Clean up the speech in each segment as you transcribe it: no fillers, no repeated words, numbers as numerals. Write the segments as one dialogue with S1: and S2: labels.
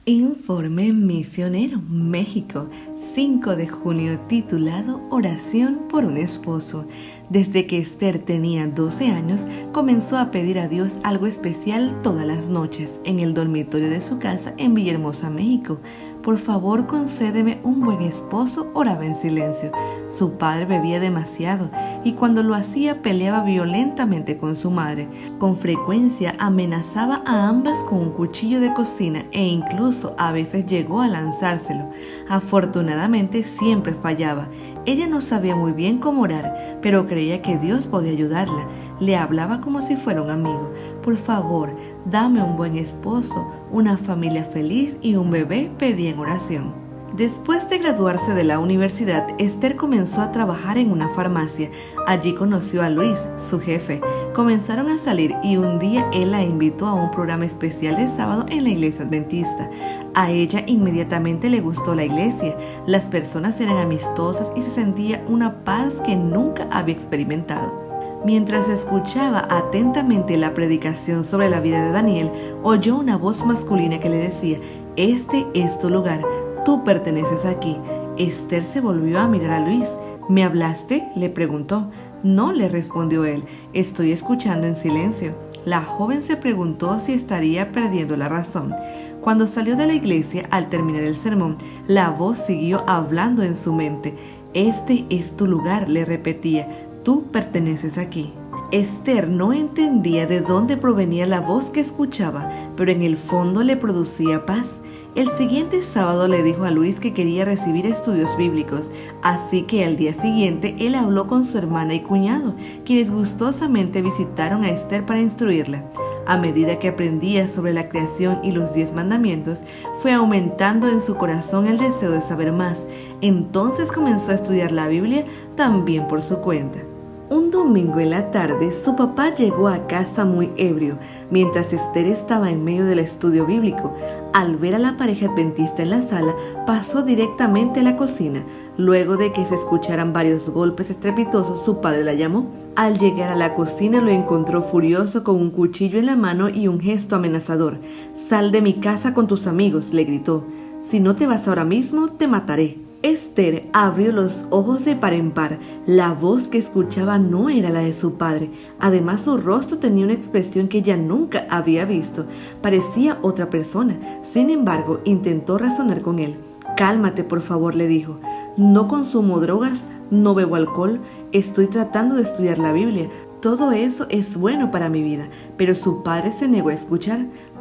S1: Informe Misionero, México, 5 de junio, titulado Oración por un esposo. Desde que Esther tenía 12 años, comenzó a pedir a Dios algo especial todas las noches en el dormitorio de su casa en Villahermosa, México. Por favor, concédeme un buen esposo, oraba en silencio. Su padre bebía demasiado y cuando lo hacía peleaba violentamente con su madre. Con frecuencia amenazaba a ambas con un cuchillo de cocina e incluso a veces llegó a lanzárselo. Afortunadamente siempre fallaba. Ella no sabía muy bien cómo orar, pero creía que Dios podía ayudarla. Le hablaba como si fuera un amigo. Por favor, dame un buen esposo, una familia feliz y un bebé, pedía en oración. Después de graduarse de la universidad, Esther comenzó a trabajar en una farmacia. Allí conoció a Luis, su jefe. Comenzaron a salir y un día él la invitó a un programa especial de sábado en la iglesia adventista. A ella inmediatamente le gustó la iglesia. Las personas eran amistosas y se sentía una paz que nunca había experimentado. Mientras escuchaba atentamente la predicación sobre la vida de Daniel, oyó una voz masculina que le decía: «Este es tu lugar, tú perteneces aquí». Esther se volvió a mirar a Luis. «¿Me hablaste?», le preguntó. «No», le respondió él, «estoy escuchando en silencio». La joven se preguntó si estaría perdiendo la razón. Cuando salió de la iglesia, al terminar el sermón, la voz siguió hablando en su mente. «Este es tu lugar», le repetía. «Tú perteneces aquí». Esther no entendía de dónde provenía la voz que escuchaba, pero en el fondo le producía paz. El siguiente sábado le dijo a Luis que quería recibir estudios bíblicos, así que al día siguiente él habló con su hermana y cuñado, quienes gustosamente visitaron a Esther para instruirla. A medida que aprendía sobre la creación y los 10 mandamientos, fue aumentando en su corazón el deseo de saber más. Entonces comenzó a estudiar la Biblia también por su cuenta. Un domingo en la tarde, su papá llegó a casa muy ebrio, mientras Esther estaba en medio del estudio bíblico. Al ver a la pareja adventista en la sala, pasó directamente a la cocina. Luego de que se escucharan varios golpes estrepitosos, su padre la llamó. Al llegar a la cocina lo encontró furioso con un cuchillo en la mano y un gesto amenazador. «Sal de mi casa con tus amigos», le gritó. «Si no te vas ahora mismo, te mataré». Esther abrió los ojos de par en par. La voz que escuchaba no era la de su padre. Además, su rostro tenía una expresión que ella nunca había visto. Parecía otra persona. Sin embargo, intentó razonar con él. «Cálmate, por favor», le dijo. «No consumo drogas, no bebo alcohol, estoy tratando de estudiar la Biblia. Todo eso es bueno para mi vida». Pero su padre se negó a escuchar.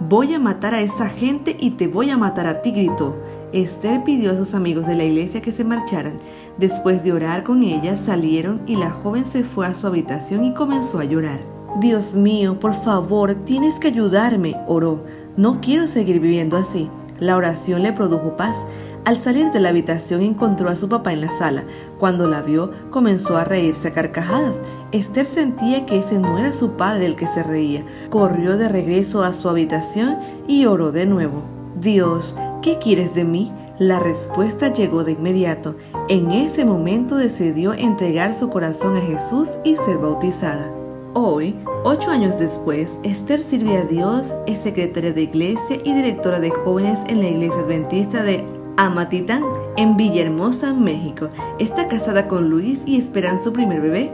S1: «Voy a matar a esa gente y te voy a matar a ti», gritó. Esther pidió a sus amigos de la iglesia que se marcharan. Después de orar con ella, salieron y la joven se fue a su habitación y comenzó a llorar. «Dios mío, por favor, tienes que ayudarme», oró. «No quiero seguir viviendo así». La oración le produjo paz. Al salir de la habitación encontró a su papá en la sala. Cuando la vio, comenzó a reírse a carcajadas. Esther sentía que ese no era su padre el que se reía. Corrió de regreso a su habitación y oró de nuevo. «Dios, ¿qué quieres de mí?». La respuesta llegó de inmediato. En ese momento decidió entregar su corazón a Jesús y ser bautizada. Hoy, 8 años después, Esther sirve a Dios, es secretaria de iglesia y directora de jóvenes en la iglesia adventista de Amatitán, en Villahermosa, México. Está casada con Luis y esperan su primer bebé.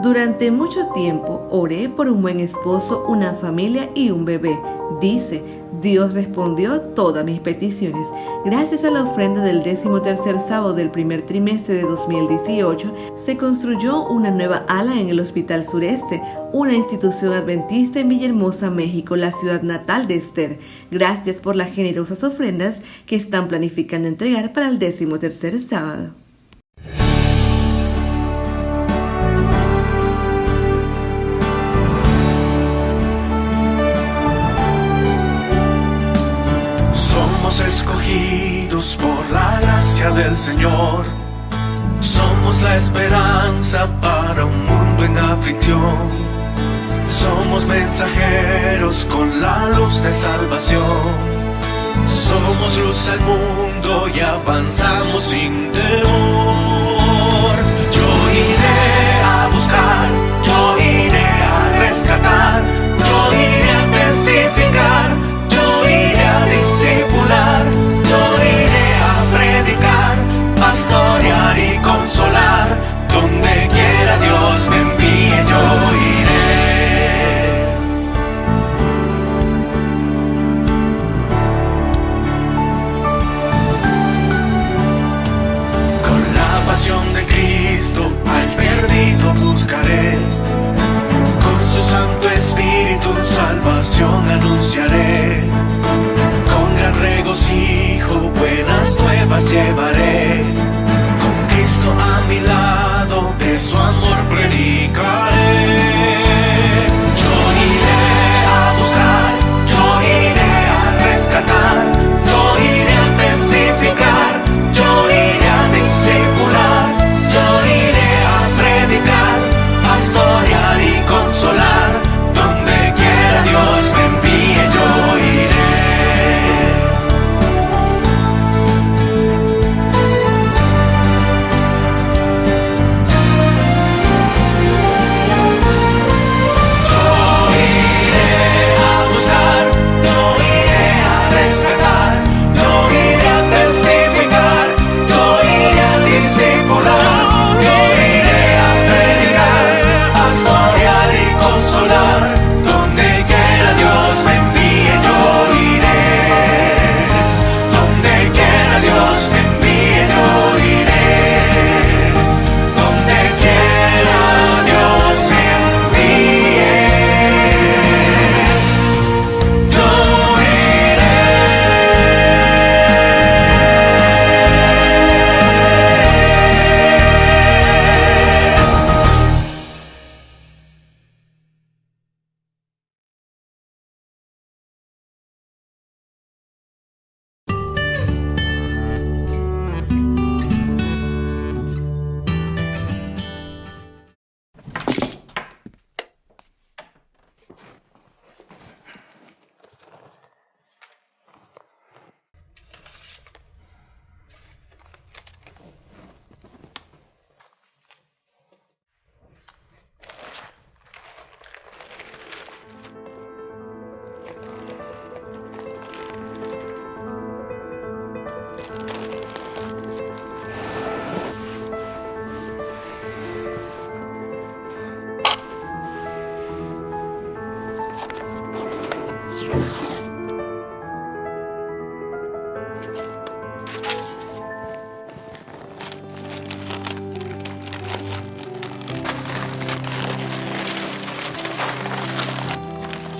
S1: «Durante mucho tiempo oré por un buen esposo, una familia y un bebé», dice. «Dios respondió todas mis peticiones. Gracias a la ofrenda del 13º sábado del primer trimestre de 2018, se construyó una nueva ala en el Hospital Sureste, una institución adventista en Villahermosa, México, la ciudad natal de Esther. Gracias por las generosas ofrendas que están planificando entregar para el 13º sábado».
S2: Somos escogidos por la gracia del Señor. Somos la esperanza para un mundo en aflicción. Somos mensajeros con la luz de salvación. Somos luz al mundo y avanzamos sin temor. Yo iré a buscar, yo iré a rescatar, yo iré a testificar, yo iré a discipular. buscaré. Con su Santo Espíritu salvación anunciaré. Con gran regocijo buenas nuevas llevaré. Con Cristo a mi lado de su amor predicaré. Yo iré a buscar, yo iré a rescatar, yo iré a testificar, yo iré a discipular, yo iré a predicar, pastorear y consolar. Donde quiera Dios me envíe, yo iré.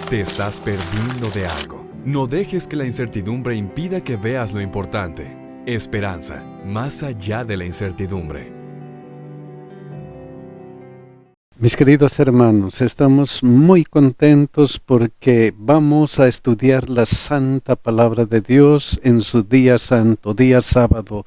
S3: Te estás perdiendo de algo. No dejes que la incertidumbre impida que veas lo importante. Esperanza, más allá de la incertidumbre.
S4: Mis queridos hermanos, estamos muy contentos porque vamos a estudiar la Santa Palabra de Dios en su día santo, día sábado.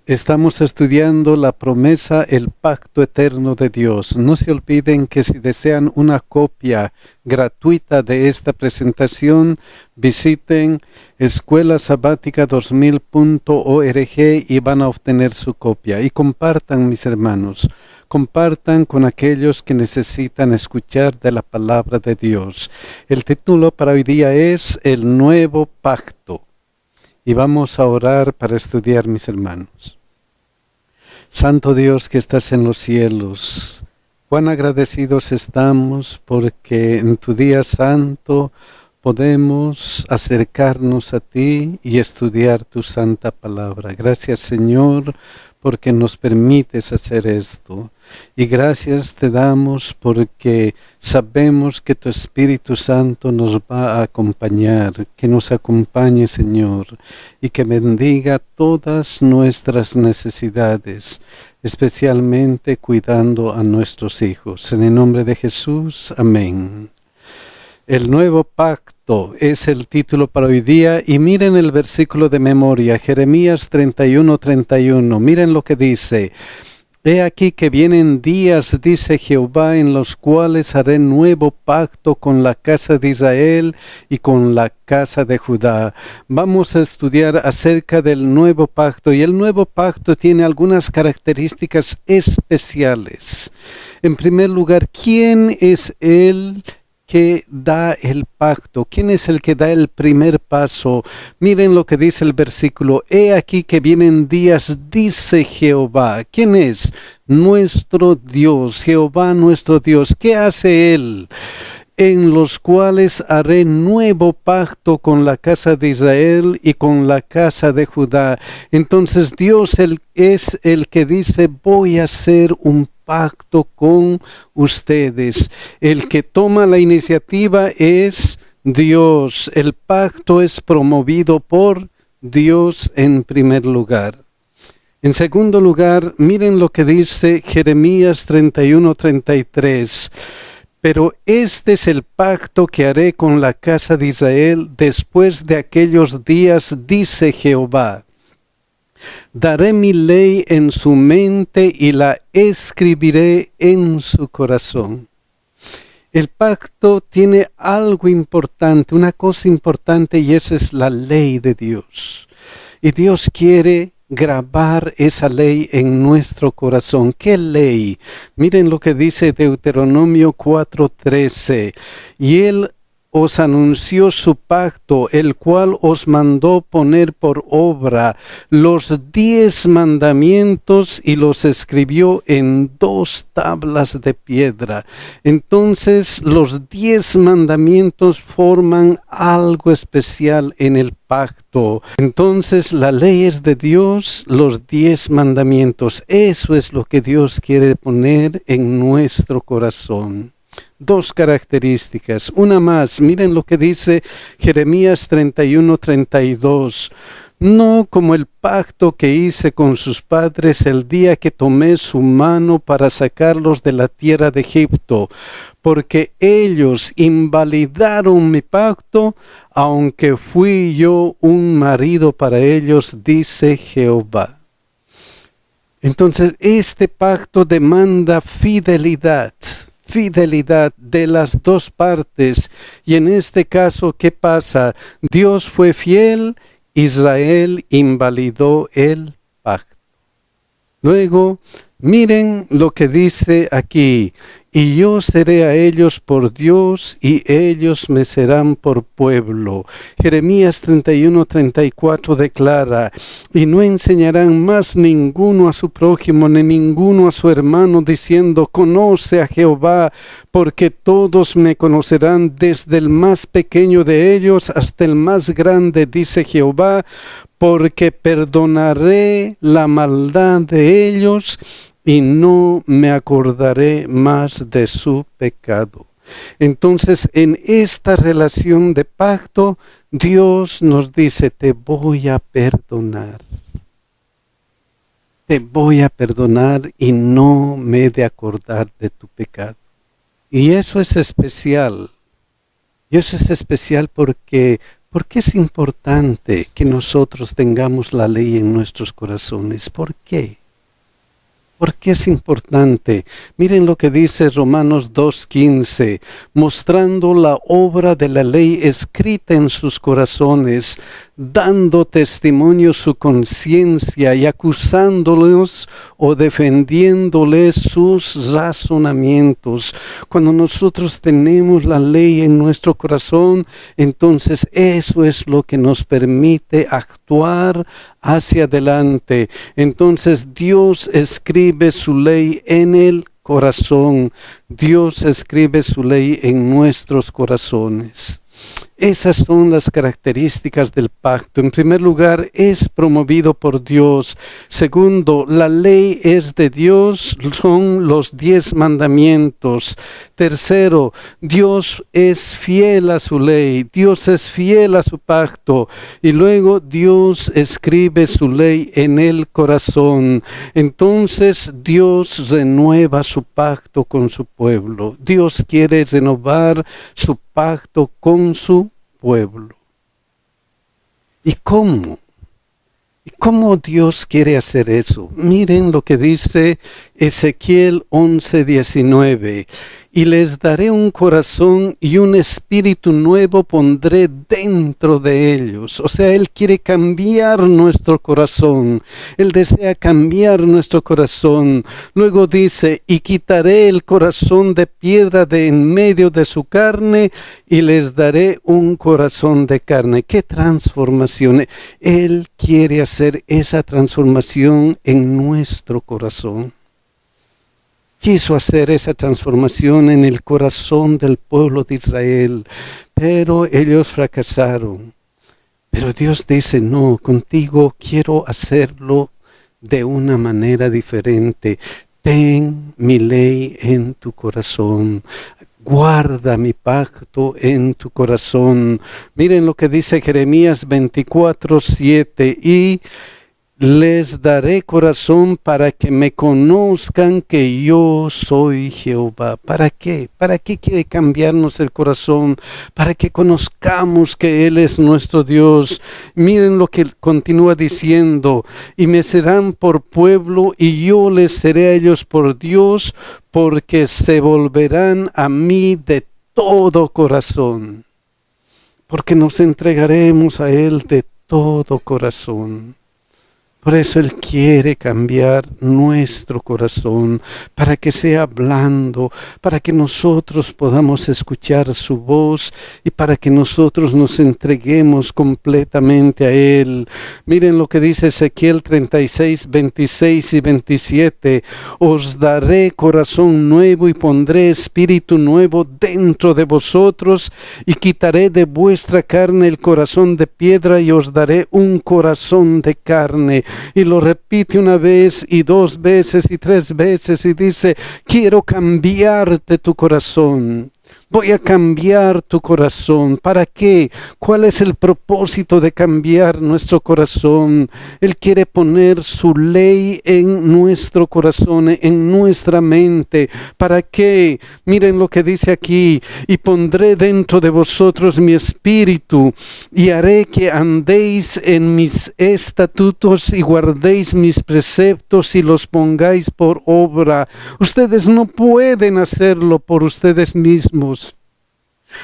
S4: Estamos estudiando la promesa, el pacto eterno de Dios. No se olviden que si desean una copia gratuita de esta presentación, visiten escuelasabática2000.org y van a obtener su copia. Y compartan, mis hermanos, compartan con aquellos que necesitan escuchar de la palabra de Dios. El título para hoy día es El Nuevo Pacto. Y vamos a orar para estudiar, mis hermanos. Santo Dios que estás en los cielos, cuán agradecidos estamos porque en tu día santo podemos acercarnos a ti y estudiar tu santa palabra. Gracias, Señor, porque nos permites hacer esto. Y gracias te damos porque sabemos que tu Espíritu Santo nos va a acompañar, que nos acompañe, Señor, y que bendiga todas nuestras necesidades, especialmente cuidando a nuestros hijos. En el nombre de Jesús, amén. El nuevo pacto es el título para hoy día y miren el versículo de memoria, Jeremías 31:31. Miren lo que dice. He aquí que vienen días, dice Jehová, en los cuales haré nuevo pacto con la casa de Israel y con la casa de Judá. Vamos a estudiar acerca del nuevo pacto y el nuevo pacto tiene algunas características especiales. En primer lugar, ¿quién es él que da el pacto? ¿Quién es el que da el primer paso? Miren lo que dice el versículo. He aquí que vienen días, dice Jehová. ¿Quién es? Nuestro Dios, Jehová nuestro Dios. ¿Qué hace Él? En los cuales haré nuevo pacto con la casa de Israel y con la casa de Judá. Entonces Dios es el que dice, voy a hacer un pacto con ustedes. El que toma la iniciativa es Dios. El pacto es promovido por Dios en primer lugar. En segundo lugar, miren lo que dice Jeremías 31:33. Pero este es el pacto que haré con la casa de Israel después de aquellos días, dice Jehová. Daré mi ley en su mente y la escribiré en su corazón. El pacto tiene algo importante, una cosa importante, y esa es la ley de Dios. Y Dios quiere grabar esa ley en nuestro corazón. ¿Qué ley? Miren lo que dice Deuteronomio 4:13. Y Él os anunció su pacto, el cual os mandó poner por obra los 10 mandamientos y los escribió en 2 tablas de piedra. Entonces los 10 mandamientos forman algo especial en el pacto. Entonces la ley es de Dios, los 10 mandamientos. Eso es lo que Dios quiere poner en nuestro corazón. 2 características. Una más, miren lo que dice Jeremías 31:32. No como el pacto que hice con sus padres el día que tomé su mano para sacarlos de la tierra de Egipto, porque ellos invalidaron mi pacto, aunque fui yo un marido para ellos, dice Jehová. Entonces, este pacto demanda fidelidad de las 2 partes. Y en este caso, ¿qué pasa? Dios fue fiel, Israel invalidó el pacto. Luego, miren lo que dice aquí. Y yo seré a ellos por Dios, y ellos me serán por pueblo. Jeremías 31:34 declara, y no enseñarán más ninguno a su prójimo, ni ninguno a su hermano, diciendo, conoce a Jehová, porque todos me conocerán, desde el más pequeño de ellos hasta el más grande, dice Jehová, porque perdonaré la maldad de ellos, y no me acordaré más de su pecado. Entonces, en esta relación de pacto, Dios nos dice, te voy a perdonar. Te voy a perdonar y no me he de acordar de tu pecado. Y eso es especial. Y eso es especial porque es importante que nosotros tengamos la ley en nuestros corazones. ¿Por qué? ¿Por qué es importante? Miren lo que dice Romanos 2:15, mostrando la obra de la ley escrita en sus corazones, dando testimonio su conciencia y acusándolos o defendiéndoles sus razonamientos. Cuando nosotros tenemos la ley en nuestro corazón, entonces eso es lo que nos permite actuar hacia adelante. Entonces Dios escribe su ley en el corazón. Dios escribe su ley en nuestros corazones. Esas son las características del pacto. En primer lugar, es promovido por Dios. Segundo, la ley es de Dios, son los 10 mandamientos. Tercero, Dios es fiel a su ley, Dios es fiel a su pacto. Y luego Dios escribe su ley en el corazón. Entonces Dios renueva su pacto con su pueblo. Dios quiere renovar su pacto con su pueblo. ¿Y cómo? ¿Y cómo Dios quiere hacer eso? Miren lo que dice Ezequiel 11:19. Y les daré un corazón y un espíritu nuevo pondré dentro de ellos. O sea, Él quiere cambiar nuestro corazón. Él desea cambiar nuestro corazón. Luego dice, y quitaré el corazón de piedra de en medio de su carne y les daré un corazón de carne. ¡Qué transformación! Él quiere hacer esa transformación en nuestro corazón. Quiso hacer esa transformación en el corazón del pueblo de Israel, pero ellos fracasaron. Pero Dios dice, no, contigo quiero hacerlo de una manera diferente. Ten mi ley en tu corazón. Guarda mi pacto en tu corazón. Miren lo que dice Jeremías 24:7. Y les daré corazón para que me conozcan que yo soy Jehová. ¿Para qué? ¿Para qué quiere cambiarnos el corazón? Para que conozcamos que Él es nuestro Dios. Miren lo que continúa diciendo. Y me serán por pueblo y yo les seré a ellos por Dios, porque se volverán a mí de todo corazón. Porque nos entregaremos a Él de todo corazón. Por eso Él quiere cambiar nuestro corazón para que sea blando, para que nosotros podamos escuchar su voz y para que nosotros nos entreguemos completamente a Él. Miren lo que dice Ezequiel 36, 26 y 27. Os daré corazón nuevo y pondré espíritu nuevo dentro de vosotros y quitaré de vuestra carne el corazón de piedra y os daré un corazón de carne. Y lo repite una vez y dos veces y tres veces y dice, quiero cambiarte tu corazón. Voy a cambiar tu corazón. ¿Para qué? ¿Cuál es el propósito de cambiar nuestro corazón? Él quiere poner su ley en nuestro corazón, en nuestra mente. ¿Para qué? Miren lo que dice aquí. Y pondré dentro de vosotros mi espíritu y haré que andéis en mis estatutos y guardéis mis preceptos y los pongáis por obra. Ustedes no pueden hacerlo por ustedes mismos.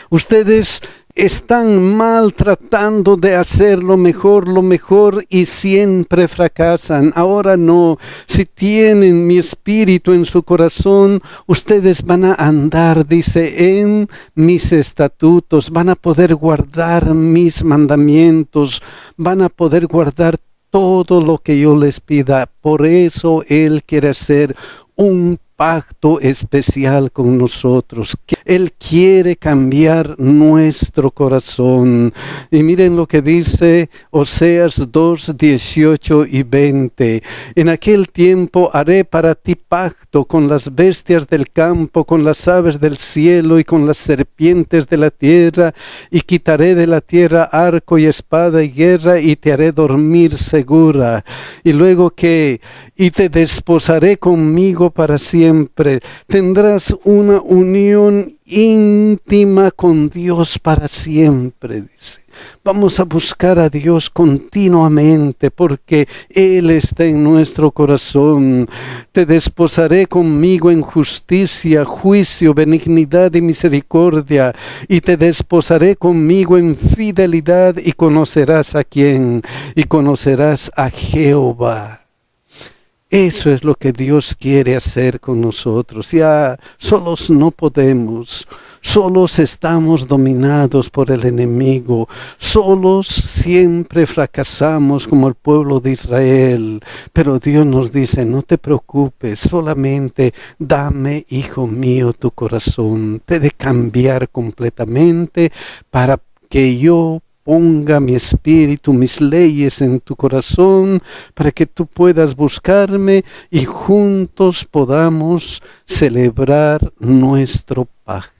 S4: Ustedes están mal tratando de hacer lo mejor y siempre fracasan. Ahora no, si tienen mi espíritu en su corazón, ustedes van a andar, dice, en mis estatutos, van a poder guardar mis mandamientos, van a poder guardar todo lo que yo les pida. Por eso Él quiere hacer un pacto especial con nosotros. Él quiere cambiar nuestro corazón. Y miren lo que dice Oseas 2, 18 y 20. En aquel tiempo haré para ti pacto con las bestias del campo, con las aves del cielo y con las serpientes de la tierra, y quitaré de la tierra arco y espada y guerra, y te haré dormir segura. Y luego que, y te desposaré conmigo para siempre. Tendrás una unión íntima con Dios para siempre, dice. Vamos a buscar a Dios continuamente porque Él está en nuestro corazón. Te desposaré conmigo en justicia, juicio, benignidad y misericordia. Y te desposaré conmigo en fidelidad y conocerás a quién. Y conocerás a Jehová. Eso es lo que Dios quiere hacer con nosotros. Ya solos no podemos. Solos estamos dominados por el enemigo. Solos siempre fracasamos como el pueblo de Israel. Pero Dios nos dice, no te preocupes, solamente dame, hijo mío, tu corazón. Te he de cambiar completamente para que yo ponga mi espíritu, mis leyes en tu corazón, para que tú puedas buscarme y juntos podamos celebrar nuestro pacto.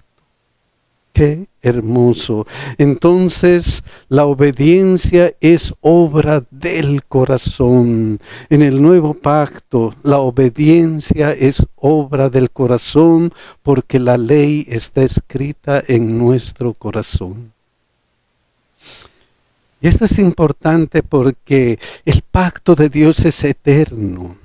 S4: ¡Qué hermoso! Entonces, la obediencia es obra del corazón. En el nuevo pacto, la obediencia es obra del corazón, porque la ley está escrita en nuestro corazón. Y esto es importante porque el pacto de Dios es eterno,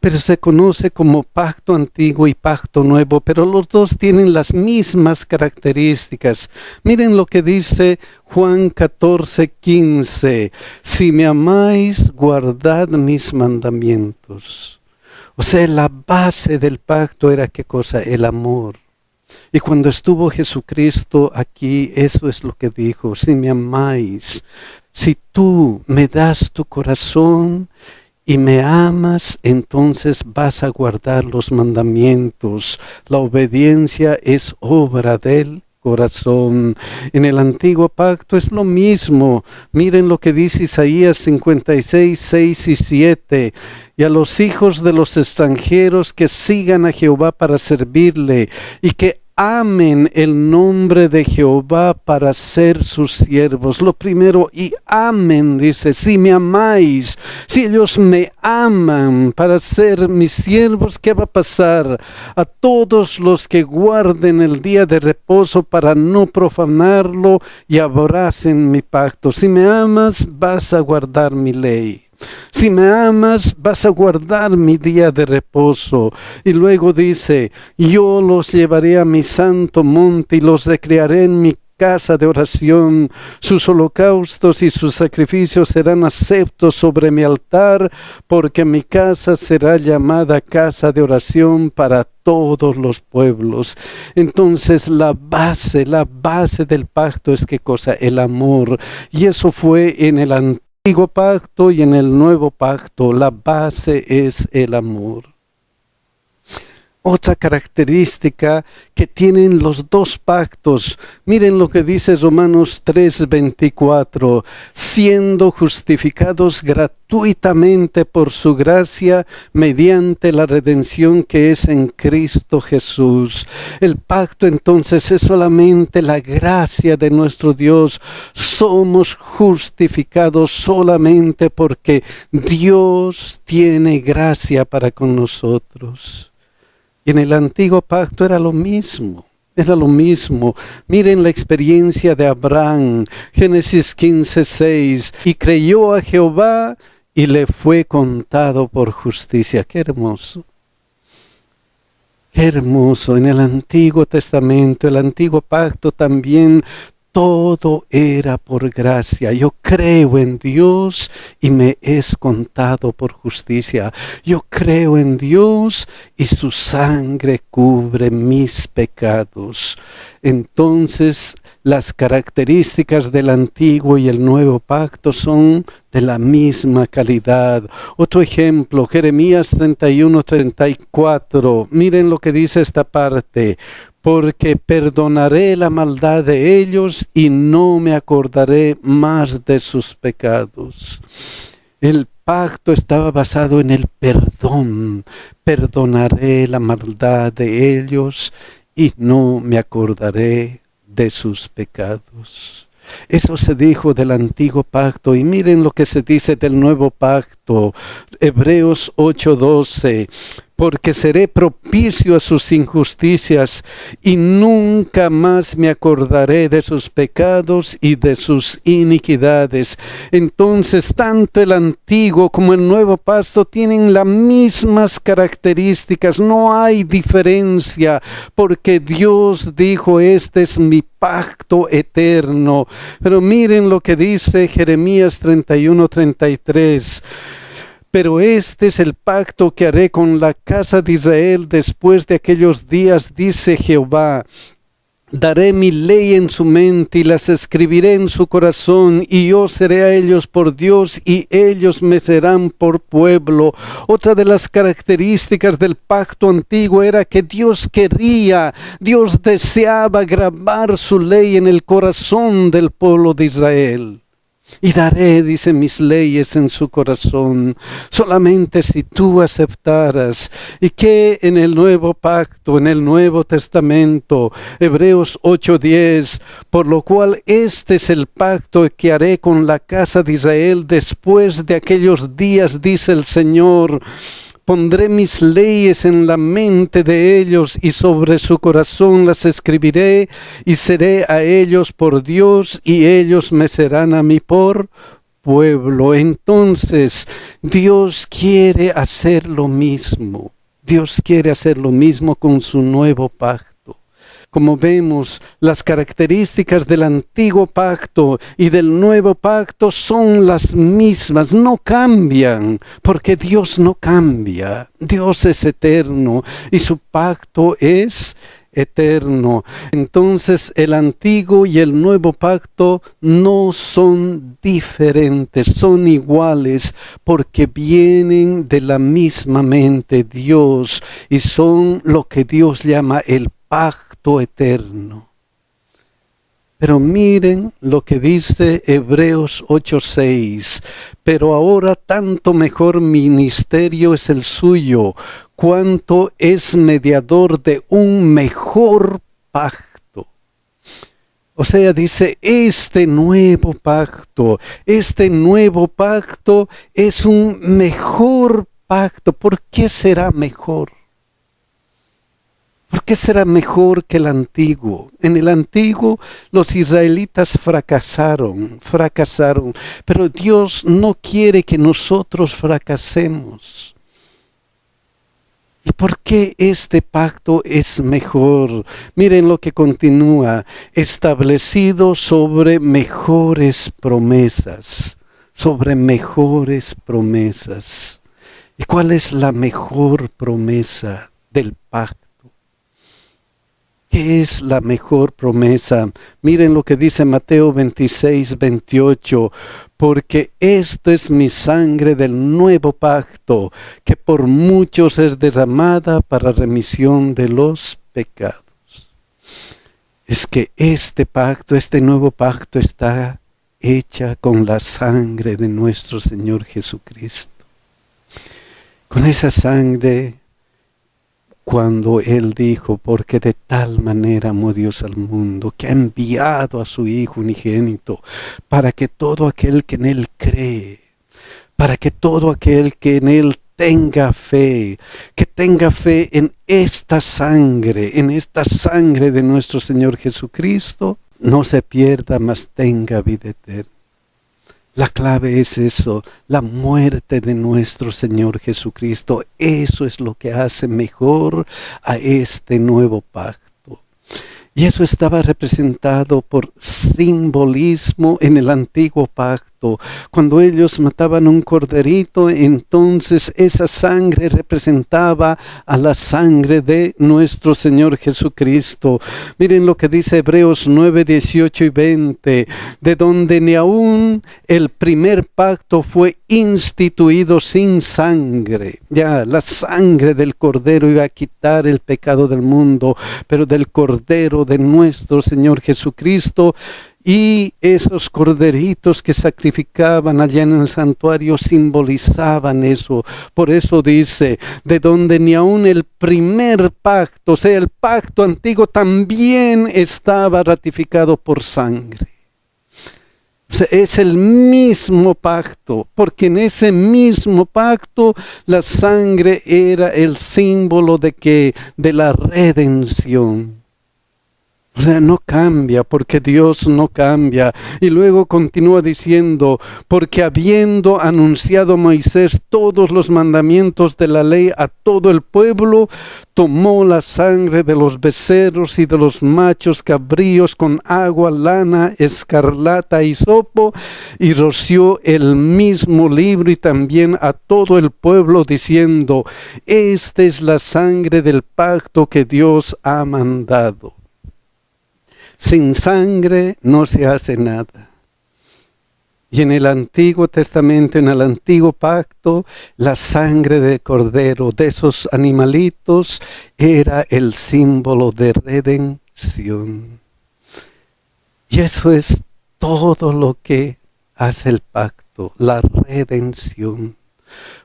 S4: pero se conoce como pacto antiguo y pacto nuevo, pero los dos tienen las mismas características. Miren lo que dice Juan 14:15, si me amáis, guardad mis mandamientos. O sea, la base del pacto era ¿qué cosa? El amor. Y cuando estuvo Jesucristo aquí, eso es lo que dijo, si me amáis, si tú me das tu corazón y me amas, entonces vas a guardar los mandamientos. La obediencia es obra del corazón. En el antiguo pacto es lo mismo. Miren lo que dice Isaías 56, 6 y 7. Y a los hijos de los extranjeros que sigan a Jehová para servirle y que amen el nombre de Jehová para ser sus siervos. Lo primero, y amen, dice, si me amáis, si ellos me aman para ser mis siervos, ¿qué va a pasar? A todos los que guarden el día de reposo para no profanarlo y abracen mi pacto. Si me amas, vas a guardar mi ley. Si me amas, vas a guardar mi día de reposo. Y luego dice, yo los llevaré a mi santo monte y los recrearé en mi casa de oración. Sus holocaustos y sus sacrificios serán aceptos sobre mi altar, porque mi casa será llamada casa de oración para todos los pueblos. Entonces la base del pacto es ¿qué cosa? El amor. Y eso fue en el antiguo pacto y en el nuevo pacto. La base es el amor. Otra característica que tienen los dos pactos, miren lo que dice Romanos 3:24, siendo justificados gratuitamente por su gracia mediante la redención que es en Cristo Jesús. El pacto entonces es solamente la gracia de nuestro Dios. Somos justificados solamente porque Dios tiene gracia para con nosotros. Y en el antiguo pacto era lo mismo. Miren la experiencia de Abraham, Génesis 15:6. Y creyó a Jehová y le fue contado por justicia. Qué hermoso. Qué hermoso. En el Antiguo Testamento, el Antiguo Pacto también, todo era por gracia. Yo creo en Dios y me es contado por justicia. Yo creo en Dios y su sangre cubre mis pecados. Entonces, las características del antiguo y el nuevo pacto son de la misma calidad. Otro ejemplo, Jeremías 31:34. Miren lo que dice esta parte. Porque perdonaré la maldad de ellos y no me acordaré más de sus pecados. El pacto estaba basado en el perdón. Perdonaré la maldad de ellos y no me acordaré de sus pecados. Eso se dijo del antiguo pacto y miren lo que se dice del nuevo pacto. Hebreos 8:12. Porque seré propicio a sus injusticias y nunca más me acordaré de sus pecados y de sus iniquidades. Entonces, tanto el antiguo como el nuevo pacto tienen las mismas características. No hay diferencia, porque Dios dijo, este es mi pacto eterno. Pero miren lo que dice Jeremías 31:33. Pero este es el pacto que haré con la casa de Israel después de aquellos días, dice Jehová. Daré mi ley en su mente y las escribiré en su corazón, y yo seré a ellos por Dios y ellos me serán por pueblo. Otra de las características del pacto antiguo era que Dios deseaba grabar su ley en el corazón del pueblo de Israel. Y daré, dice, mis leyes en su corazón, solamente si tú aceptaras. Y que en el nuevo pacto, en el Nuevo Testamento, Hebreos 8:10, por lo cual este es el pacto que haré con la casa de Israel después de aquellos días, dice el Señor. Pondré mis leyes en la mente de ellos y sobre su corazón las escribiré y seré a ellos por Dios y ellos me serán a mí por pueblo. Entonces, Dios quiere hacer lo mismo. Dios quiere hacer lo mismo con su nuevo pacto. Como vemos, las características del antiguo pacto y del nuevo pacto son las mismas, no cambian, porque Dios no cambia. Dios es eterno y su pacto es eterno. Entonces, el antiguo y el nuevo pacto no son diferentes, son iguales, porque vienen de la misma mente Dios y son lo que Dios llama el pacto eterno. Pero miren lo que dice Hebreos 8:6. Pero ahora tanto mejor ministerio es el suyo, cuanto es mediador de un mejor pacto. O sea, dice, este nuevo pacto es un mejor pacto. ¿Por qué será mejor? ¿Por qué será mejor que el antiguo? En el antiguo los israelitas fracasaron, pero Dios no quiere que nosotros fracasemos. ¿Y por qué este pacto es mejor? Miren lo que continúa, establecido sobre mejores promesas, ¿Y cuál es la mejor promesa del pacto? ¿Qué es la mejor promesa? Miren lo que dice Mateo 26:28. Porque esto es mi sangre del nuevo pacto, que por muchos es derramada para remisión de los pecados. Es que este nuevo pacto está hecha con la sangre de nuestro Señor Jesucristo. Con esa sangre, cuando Él dijo, porque de tal manera amó Dios al mundo, que ha enviado a su Hijo unigénito, para que todo aquel que en Él cree, para que todo aquel que en Él tenga fe, que tenga fe en esta sangre de nuestro Señor Jesucristo, no se pierda, mas tenga vida eterna. La clave es eso, la muerte de nuestro Señor Jesucristo. Eso es lo que hace mejor a este nuevo pacto. Y eso estaba representado por simbolismo en el antiguo pacto. Cuando ellos mataban un corderito, entonces esa sangre representaba a la sangre de nuestro Señor Jesucristo. Miren lo que dice Hebreos 9, 18 y 20. De donde ni aún el primer pacto fue instituido sin sangre. Ya, la sangre del cordero iba a quitar el pecado del mundo, pero del cordero de nuestro Señor Jesucristo. Y esos corderitos que sacrificaban allá en el santuario simbolizaban eso. Por eso dice, de donde ni aún el primer pacto, o sea, el pacto antiguo también estaba ratificado por sangre. O sea, es el mismo pacto, porque en ese mismo pacto la sangre era el símbolo de la redención. O sea, no cambia, porque Dios no cambia. Y luego continúa diciendo, porque habiendo anunciado Moisés todos los mandamientos de la ley a todo el pueblo, tomó la sangre de los becerros y de los machos cabríos con agua, lana, escarlata y hisopo, y roció el mismo libro y también a todo el pueblo, diciendo, esta es la sangre del pacto que Dios ha mandado. Sin sangre no se hace nada. Y en el Antiguo Testamento, en el Antiguo Pacto, la sangre de cordero, de esos animalitos, era el símbolo de redención. Y eso es todo lo que hace el pacto, la redención.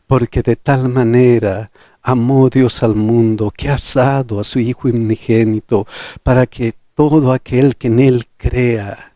S4: Porque de tal manera amó Dios al mundo, que ha dado a su Hijo unigénito, para que todo aquel que en Él crea,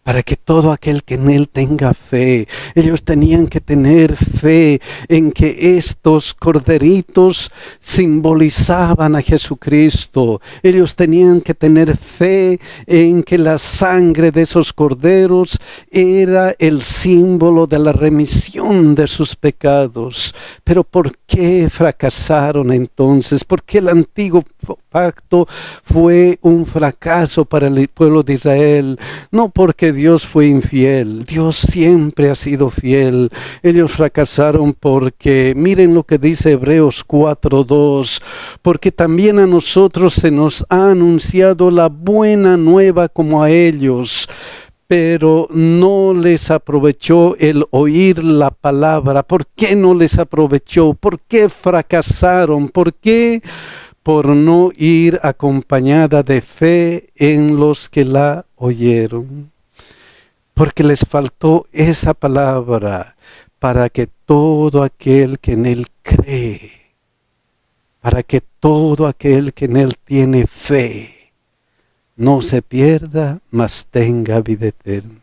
S4: para que todo aquel que en Él tenga fe. Ellos tenían que tener fe en que estos corderitos simbolizaban a Jesucristo. Ellos tenían que tener fe en que la sangre de esos corderos era el símbolo de la remisión de sus pecados. Pero ¿por qué fracasaron entonces? ¿Por qué el antiguo pacto fue un fracaso para el pueblo de Israel? No porque Dios fue infiel, Dios siempre ha sido fiel. Ellos fracasaron porque, miren lo que dice Hebreos 4:2, porque también a nosotros se nos ha anunciado la buena nueva como a ellos, pero no les aprovechó el oír la palabra. ¿Por qué no les aprovechó? ¿Por qué fracasaron? ¿Por qué? por no ir acompañada de fe en los que la oyeron. Porque les faltó esa palabra para que todo aquel que en Él cree, para que todo aquel que en Él tiene fe, no se pierda, mas tenga vida eterna.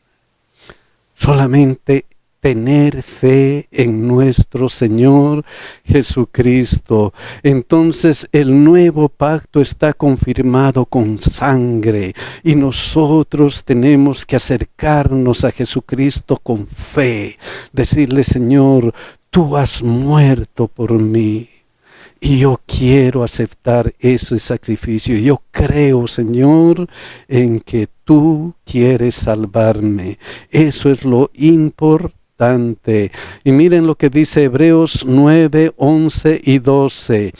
S4: Solamente tener fe en nuestro Señor Jesucristo. Entonces el nuevo pacto está confirmado con sangre y nosotros tenemos que acercarnos a Jesucristo con fe. Decirle: Señor, tú has muerto por mí. Y yo quiero aceptar ese sacrificio. Yo creo, Señor, en que tú quieres salvarme. Eso es lo importante. Y miren lo que dice Hebreos 9, 11 y 12.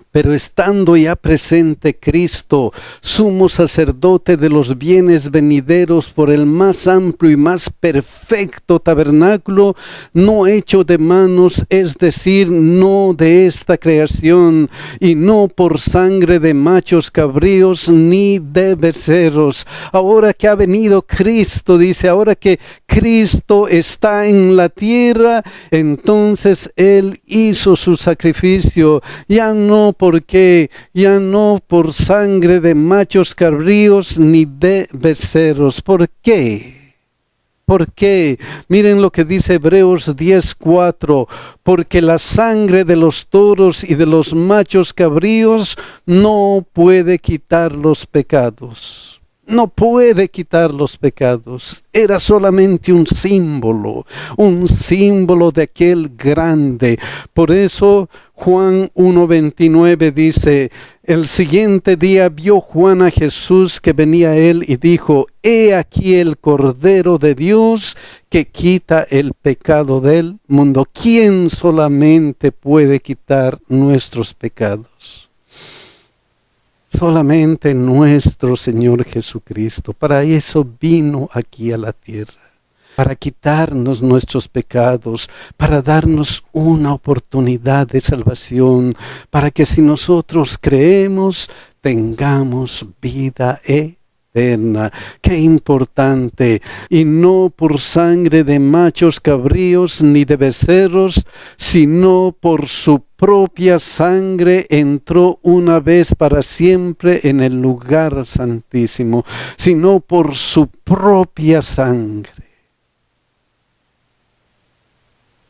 S4: Pero estando ya presente Cristo, sumo sacerdote de los bienes venideros, por el más amplio y más perfecto tabernáculo, no hecho de manos, es decir, no de esta creación, y no por sangre de machos cabríos ni de becerros. Ahora que ha venido Cristo, dice, ahora que Cristo está en la tierra, entonces Él hizo su sacrificio, ya no por sangre de machos cabríos ni de becerros. ¿Por qué? ¿Por qué? Miren lo que dice Hebreos 10:4. Porque la sangre de los toros y de los machos cabríos no puede quitar los pecados. No puede quitar los pecados. Era solamente un símbolo de aquel grande. Por eso Juan 1:29 dice: el siguiente día vio Juan a Jesús que venía a él y dijo: he aquí el Cordero de Dios que quita el pecado del mundo. ¿Quién solamente puede quitar nuestros pecados? Solamente nuestro Señor Jesucristo. Para eso vino aquí a la tierra, para quitarnos nuestros pecados, para darnos una oportunidad de salvación, para que si nosotros creemos, tengamos vida eterna. Qué importante. Y no por sangre de machos cabríos ni de becerros, sino por su propia sangre entró una vez para siempre en el lugar santísimo, sino por su propia sangre.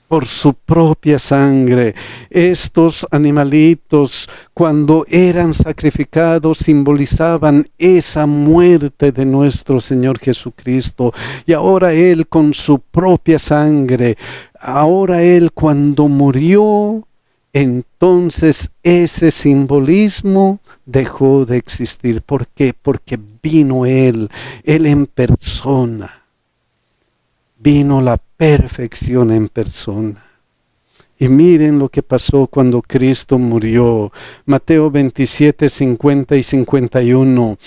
S4: Por su propia sangre. Estos animalitos, cuando eran sacrificados, simbolizaban esa muerte de nuestro Señor Jesucristo. Y ahora Él con su propia sangre, ahora Él cuando murió, entonces ese simbolismo dejó de existir. ¿Por qué? Porque vino Él en persona. Vino la perfección en persona. Y miren lo que pasó cuando Cristo murió. Mateo 27, 50 y 51.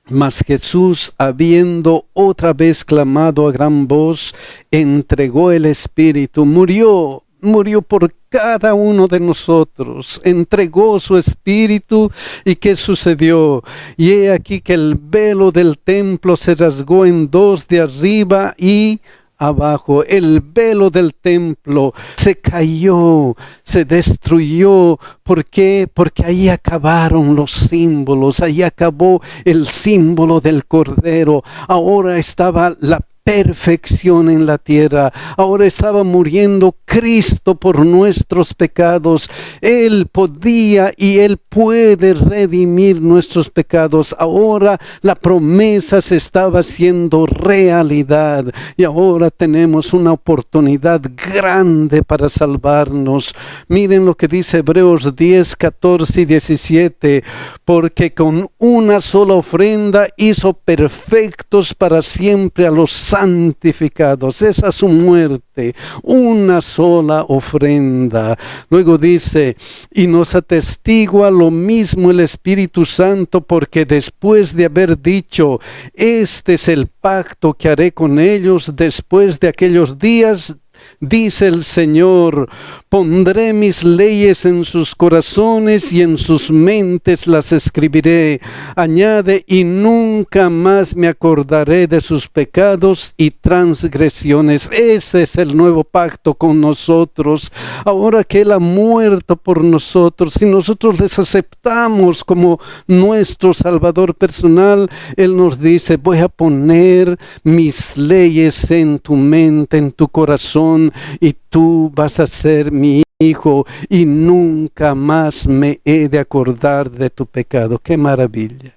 S4: Mas Jesús, habiendo otra vez clamado a gran voz, entregó el Espíritu. Murió por cada uno de nosotros, entregó su Espíritu. ¿Y qué sucedió? Y he aquí que el velo del templo se rasgó en dos, de arriba y abajo. El velo del templo se cayó, se destruyó. ¿Por qué? Porque ahí acabaron los símbolos, ahí acabó el símbolo del Cordero. Ahora estaba la perfección en la tierra. Ahora estaba muriendo Cristo por nuestros pecados. Él podía y Él puede redimir nuestros pecados. Ahora la promesa se estaba haciendo realidad y ahora tenemos una oportunidad grande para salvarnos. Miren lo que dice Hebreos 10, 14 y 17. Porque con una sola ofrenda hizo perfectos para siempre a los santificados. Esa es su muerte, una sola ofrenda. Luego dice: y nos atestigua lo mismo el Espíritu Santo, porque después de haber dicho: este es el pacto que haré con ellos después de aquellos días, Dice el Señor: pondré mis leyes en sus corazones y en sus mentes las escribiré. Añade: y nunca más me acordaré de sus pecados y transgresiones. Ese es el nuevo pacto con nosotros. Ahora que Él ha muerto por nosotros, si nosotros les aceptamos como nuestro Salvador personal, Él nos dice: voy a poner mis leyes en tu mente, en tu corazón, y tú vas a ser mi hijo y nunca más me he de acordar de tu pecado. ¡Qué maravilla!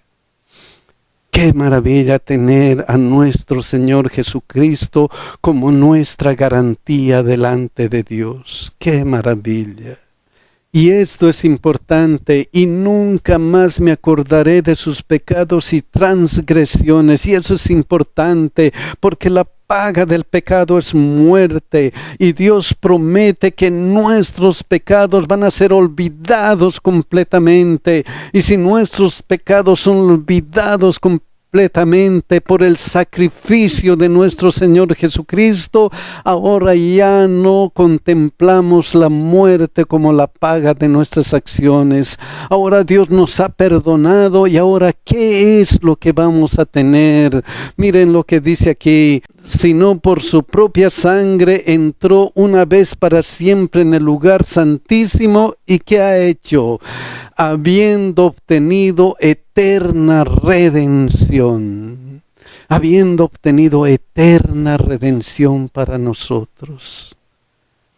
S4: ¡Qué maravilla tener a nuestro Señor Jesucristo como nuestra garantía delante de Dios! ¡Qué maravilla! Y esto es importante: y nunca más me acordaré de sus pecados y transgresiones. Y eso es importante porque la paga del pecado es muerte, y Dios promete que nuestros pecados van a ser olvidados completamente. Y si nuestros pecados son olvidados completamente por el sacrificio de nuestro Señor Jesucristo, ahora ya no contemplamos la muerte como la paga de nuestras acciones. Ahora Dios nos ha perdonado, y ahora ¿qué es lo que vamos a tener? Miren lo que dice aquí: sino por su propia sangre entró una vez para siempre en el lugar santísimo. ¿Y qué ha hecho? Habiendo obtenido eterna redención. Habiendo obtenido eterna redención para nosotros.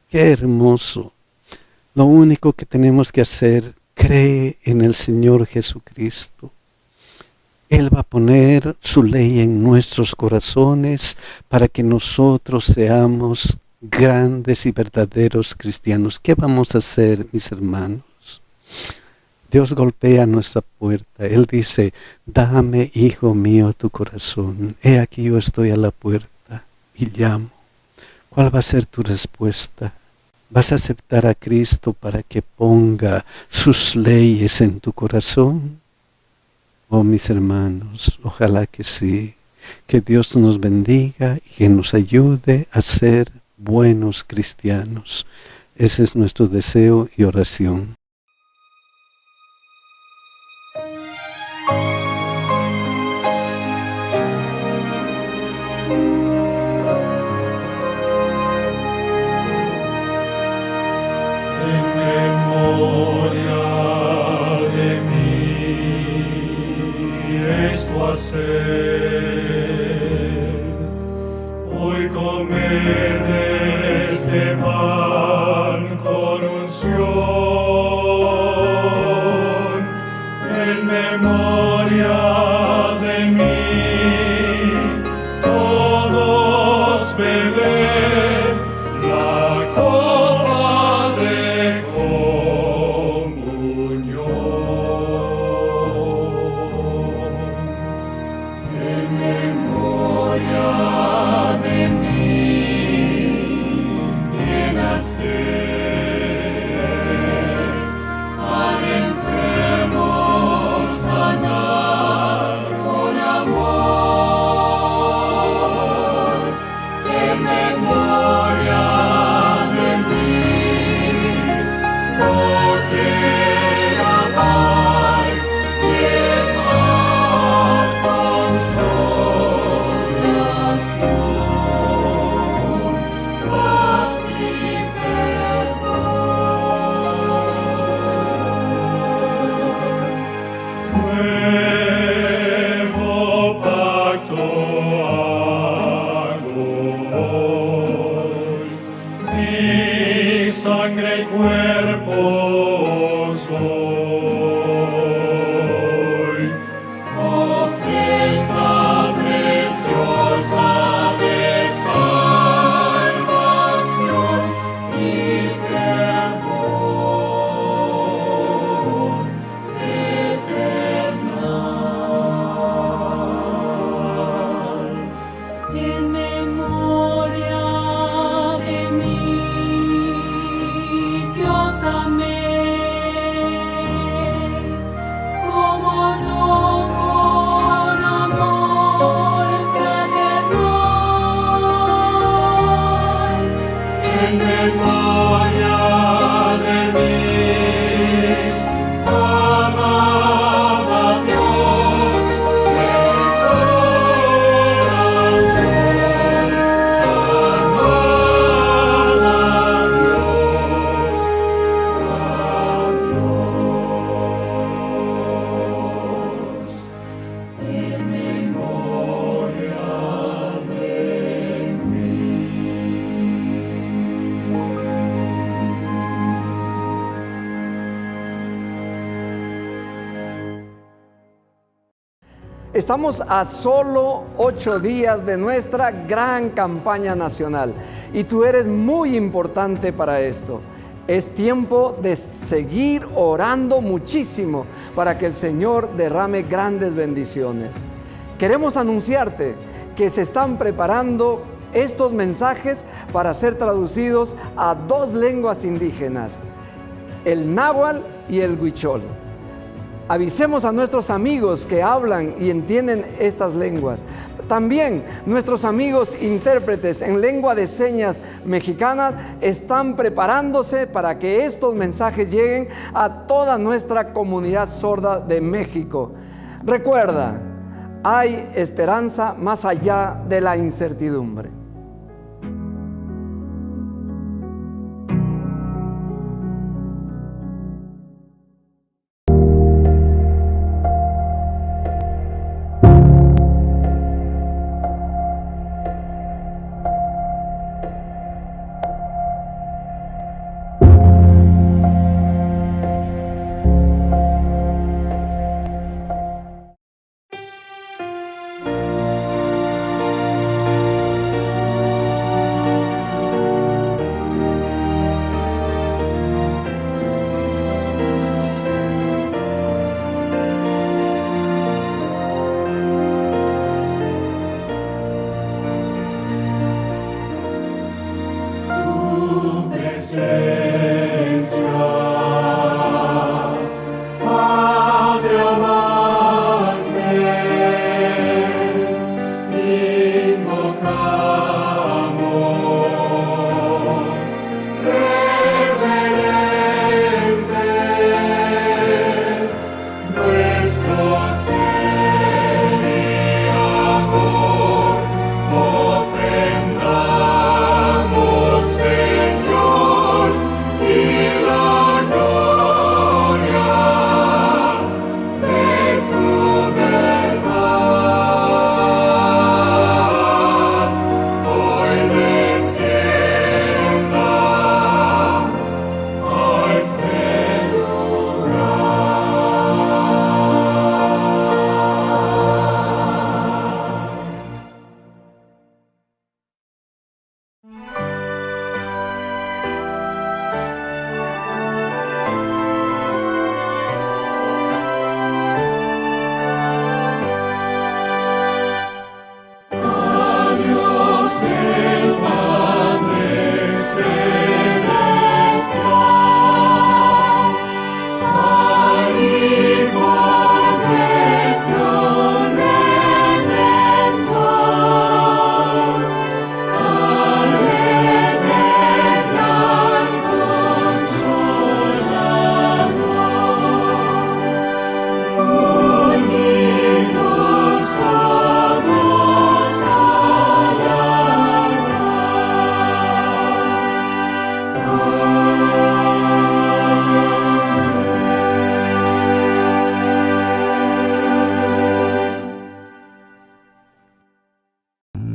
S4: ¡Qué hermoso! Lo único que tenemos que hacer: cree en el Señor Jesucristo. Él va a poner su ley en nuestros corazones para que nosotros seamos grandes y verdaderos cristianos. ¿Qué vamos a hacer, mis hermanos? Dios golpea nuestra puerta. Él dice: dame, hijo mío, tu corazón. He aquí yo estoy a la puerta y llamo. ¿Cuál va a ser tu respuesta? ¿Vas a aceptar a Cristo para que ponga sus leyes en tu corazón? Oh, mis hermanos, ojalá que sí. Que Dios nos bendiga y que nos ayude a ser buenos cristianos. Ese es nuestro deseo y oración.
S5: Hoy comer de este pan con unción, en memoria de mí. Todos bebed la copa de comunión. En memoria de mí, que nacer, al enfermo sanar con amor. En memoria de mí, lo querabais llevar consolación, paz y perdón. Nuevo pacto hago hoy, mi sangre y cuerpo soy, ofrenda preciosa de salvación y perdón eternal. En memoria de mí, que os amé,
S6: Estamos a solo 8 días de nuestra gran campaña nacional y tú eres muy importante para esto. Es tiempo de seguir orando muchísimo para que el Señor derrame grandes bendiciones. Queremos anunciarte que se están preparando estos mensajes para ser traducidos a 2 lenguas indígenas, el náhuatl y el huichol. Avisemos a nuestros amigos que hablan y entienden estas lenguas. También nuestros amigos intérpretes en lengua de señas mexicana están preparándose para que estos mensajes lleguen a toda nuestra comunidad sorda de México. Recuerda, hay esperanza más allá de la incertidumbre.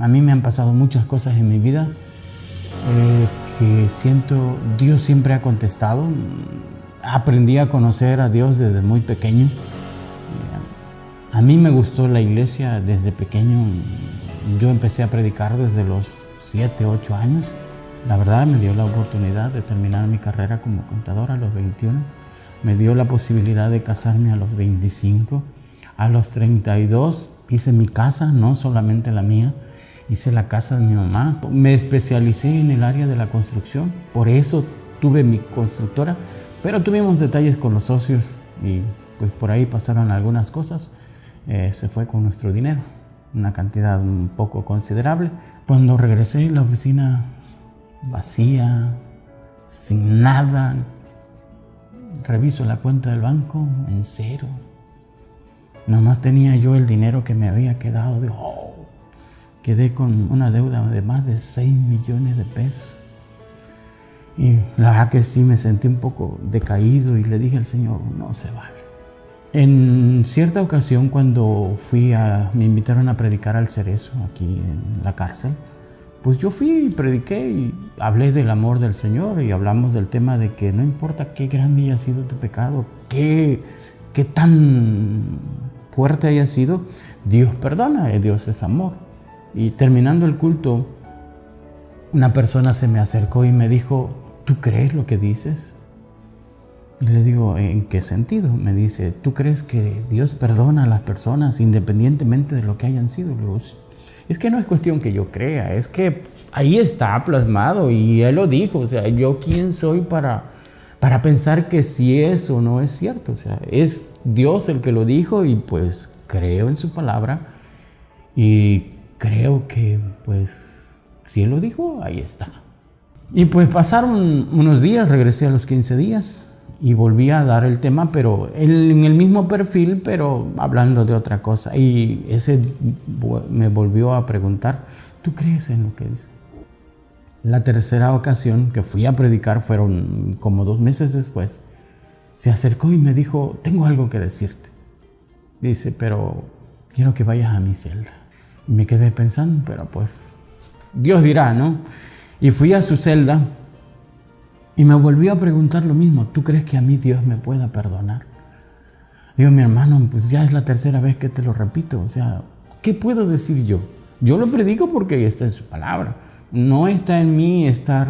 S7: A mí me han pasado muchas cosas en mi vida que siento Dios siempre ha contestado. Aprendí a conocer a Dios desde muy pequeño. A mí me gustó la iglesia desde pequeño. Yo empecé a predicar desde los 7, 8 años. La verdad me dio la oportunidad de terminar mi carrera como contador a los 21. Me dio la posibilidad de casarme a los 25. A los 32 hice mi casa, no solamente la mía. Hice la casa de mi mamá. Me especialicé en el área de la construcción. Por eso tuve mi constructora. Pero tuvimos detalles con los socios y pues por ahí pasaron algunas cosas. Se fue con nuestro dinero. Una cantidad un poco considerable. Cuando regresé, la oficina vacía, sin nada. Reviso la cuenta del banco en cero. Nomás tenía yo el dinero que me había quedado. Quedé con una deuda de más de 6 millones de pesos. Y la verdad que sí me sentí un poco decaído y le dije al Señor, no se vale. En cierta ocasión cuando me invitaron a predicar al Cerezo aquí en la cárcel, pues yo fui y prediqué y hablé del amor del Señor y hablamos del tema de que no importa qué grande haya sido tu pecado, qué tan fuerte haya sido, Dios perdona, Dios es amor. Y terminando el culto, una persona se me acercó y me dijo, ¿tú crees lo que dices? Y le digo, ¿en qué sentido? Me dice, ¿tú crees que Dios perdona a las personas independientemente de lo que hayan sido? Le digo, es que no es cuestión que yo crea, es que ahí está plasmado y Él lo dijo. O sea, ¿yo quién soy para pensar que si es o no es cierto? O sea, es Dios el que lo dijo y pues creo en su palabra y creo que pues si Él lo dijo, ahí está. Y pues pasaron unos días, regresé a los 15 días y volví a dar el tema, pero en el mismo perfil, pero hablando de otra cosa. Y ese me volvió a preguntar, ¿tú crees en lo que dice? La tercera ocasión que fui a predicar, fueron como 2 meses después, se acercó y me dijo, tengo algo que decirte. Dice, pero quiero que vayas a mi celda. Y me quedé pensando, pero pues Dios dirá, ¿no? Y fui a su celda y me volvió a preguntar lo mismo. ¿Tú crees que a mí Dios me pueda perdonar? Digo, mi hermano, pues ya es la tercera vez que te lo repito. O sea, ¿qué puedo decir yo? Yo lo predico porque está en su palabra. No está en mí estar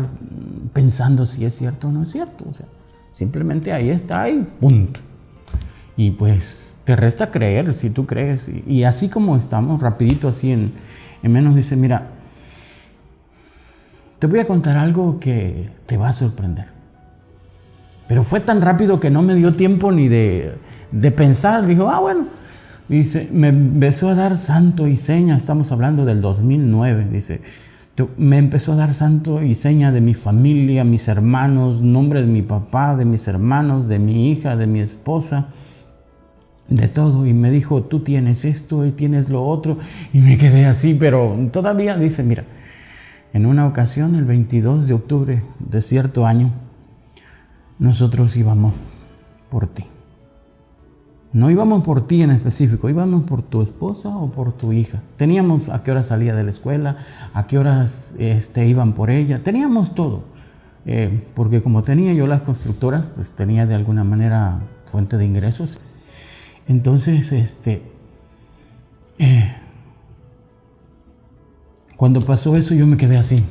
S7: pensando si es cierto o no es cierto. O sea, simplemente ahí está y punto. Y pues te resta creer si tú crees. Y así como estamos, rapidito así en menos, dice, mira, te voy a contar algo que te va a sorprender. Pero fue tan rápido que no me dio tiempo ni de pensar. Dijo, bueno. Dice, me empezó a dar santo y seña. Estamos hablando del 2009. Dice, me empezó a dar santo y seña de mi familia, mis hermanos, nombre de mi papá, de mis hermanos, de mi hija, de mi esposa, de todo. Y me dijo, tú tienes esto y tienes lo otro. Y me quedé así, pero todavía dice, mira, en una ocasión, el 22 de octubre de cierto año, nosotros íbamos por ti. No íbamos por ti en específico, íbamos por tu esposa o por tu hija. Teníamos a qué hora salía de la escuela, a qué horas iban por ella. Teníamos todo. Porque como tenía yo las constructoras, pues tenía de alguna manera fuente de ingresos. Entonces, cuando pasó eso, yo me quedé así.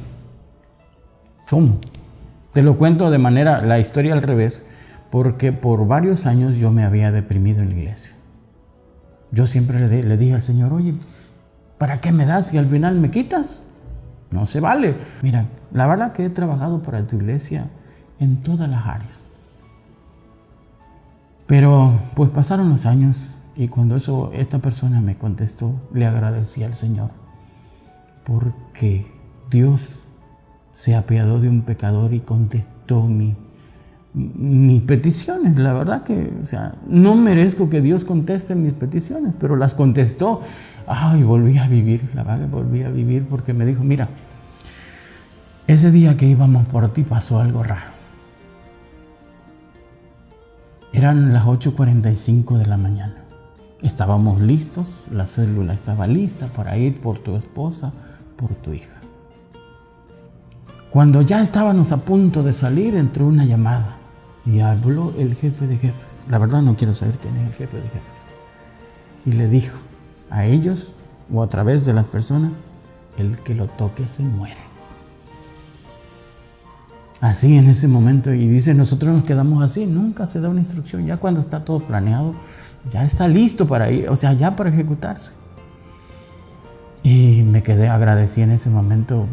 S7: ¿Cómo? Te lo cuento de manera, la historia al revés, porque por varios años yo me había deprimido en la iglesia. Yo siempre le dije al Señor, oye, ¿para qué me das y al final me quitas? No se vale. Mira, la verdad que he trabajado para tu iglesia en todas las áreas. Pero pues pasaron los años y cuando esta persona me contestó, le agradecí al Señor. Porque Dios se apiadó de un pecador y contestó mis peticiones. La verdad que, o sea, no merezco que Dios conteste mis peticiones, pero las contestó. Y volví a vivir, la verdad que volví a vivir porque me dijo, mira, ese día que íbamos por ti pasó algo raro. Eran las 8:45 de la mañana. Estábamos listos, la célula estaba lista para ir por tu esposa, por tu hija. Cuando ya estábamos a punto de salir, entró una llamada y habló el jefe de jefes. La verdad no quiero saber quién es el jefe de jefes. Y le dijo a ellos o a través de las personas, el que lo toque se muere. Así en ese momento, y dice, nosotros nos quedamos así, nunca se da una instrucción, ya cuando está todo planeado, ya está listo para ir, o sea, ya para ejecutarse. Y me quedé agradecido en ese momento,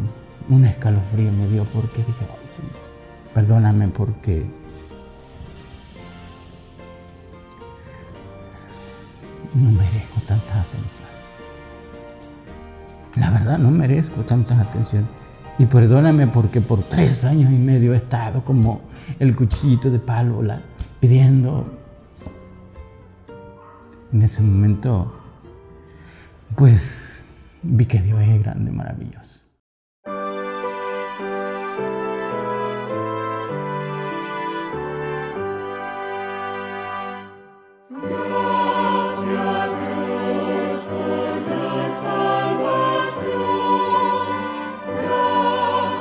S7: un escalofrío me dio porque dije, ay Señor, perdóname porque no merezco tantas atenciones. La verdad, no merezco tantas atenciones. Y perdóname porque por 3 años y medio he estado como el cuchillito de palo pidiendo. En ese momento, pues, vi que Dios es grande y maravilloso.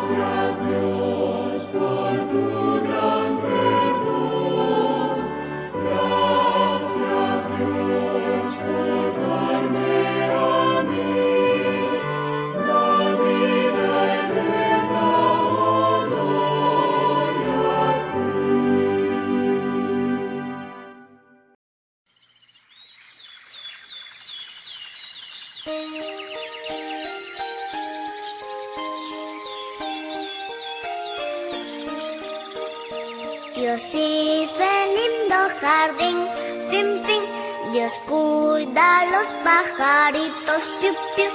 S5: Gracias Dios por
S8: Dios hizo el lindo jardín, pim, pim. Dios cuida a los pajaritos, piu, piu.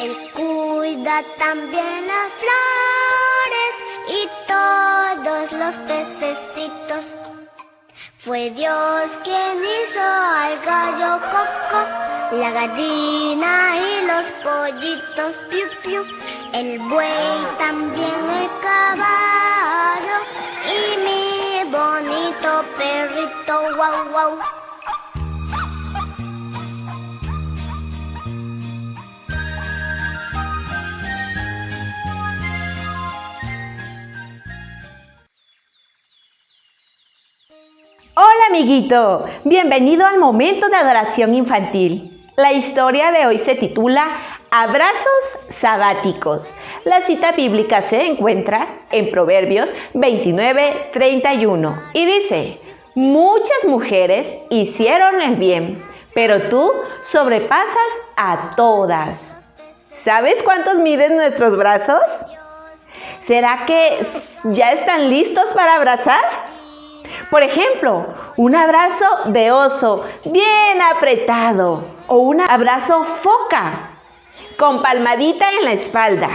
S8: Él cuida también las flores y todos los pececitos. Fue Dios quien hizo al gallo coco, la gallina y los pollitos, piu, piu. El buey, también el caballo y mi bonito perrito, guau, guau.
S9: Hola amiguito, bienvenido al momento de adoración infantil. La historia de hoy se titula Abrazos sabáticos. La cita bíblica se encuentra en Proverbios 29:31 y dice: muchas mujeres hicieron el bien, pero tú sobrepasas a todas. ¿Sabes cuántos miden nuestros brazos? ¿Será que ya están listos para abrazar? Por ejemplo, un abrazo de oso bien apretado o un abrazo foca con palmadita en la espalda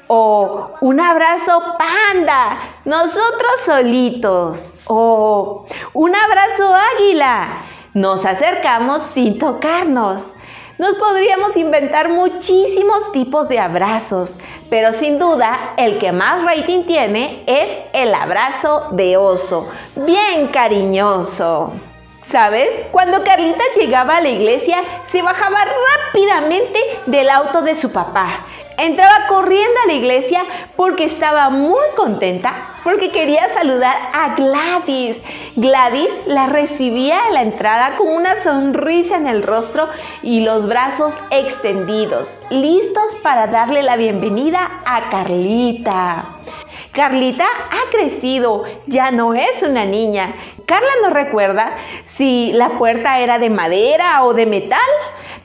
S9: o un abrazo panda, nosotros solitos, o un abrazo águila, nos acercamos sin tocarnos. Nos podríamos inventar muchísimos tipos de abrazos, pero sin duda el que más rating tiene es el abrazo de oso, bien cariñoso. ¿Sabes? Cuando Carlita llegaba a la iglesia, se bajaba rápidamente del auto de su papá. Entraba corriendo a la iglesia porque estaba muy contenta, porque quería saludar a Gladys. Gladys la recibía en la entrada con una sonrisa en el rostro y los brazos extendidos, listos para darle la bienvenida a Carlita. Carlita ha crecido, ya no es una niña. Carla no recuerda si la puerta era de madera o de metal.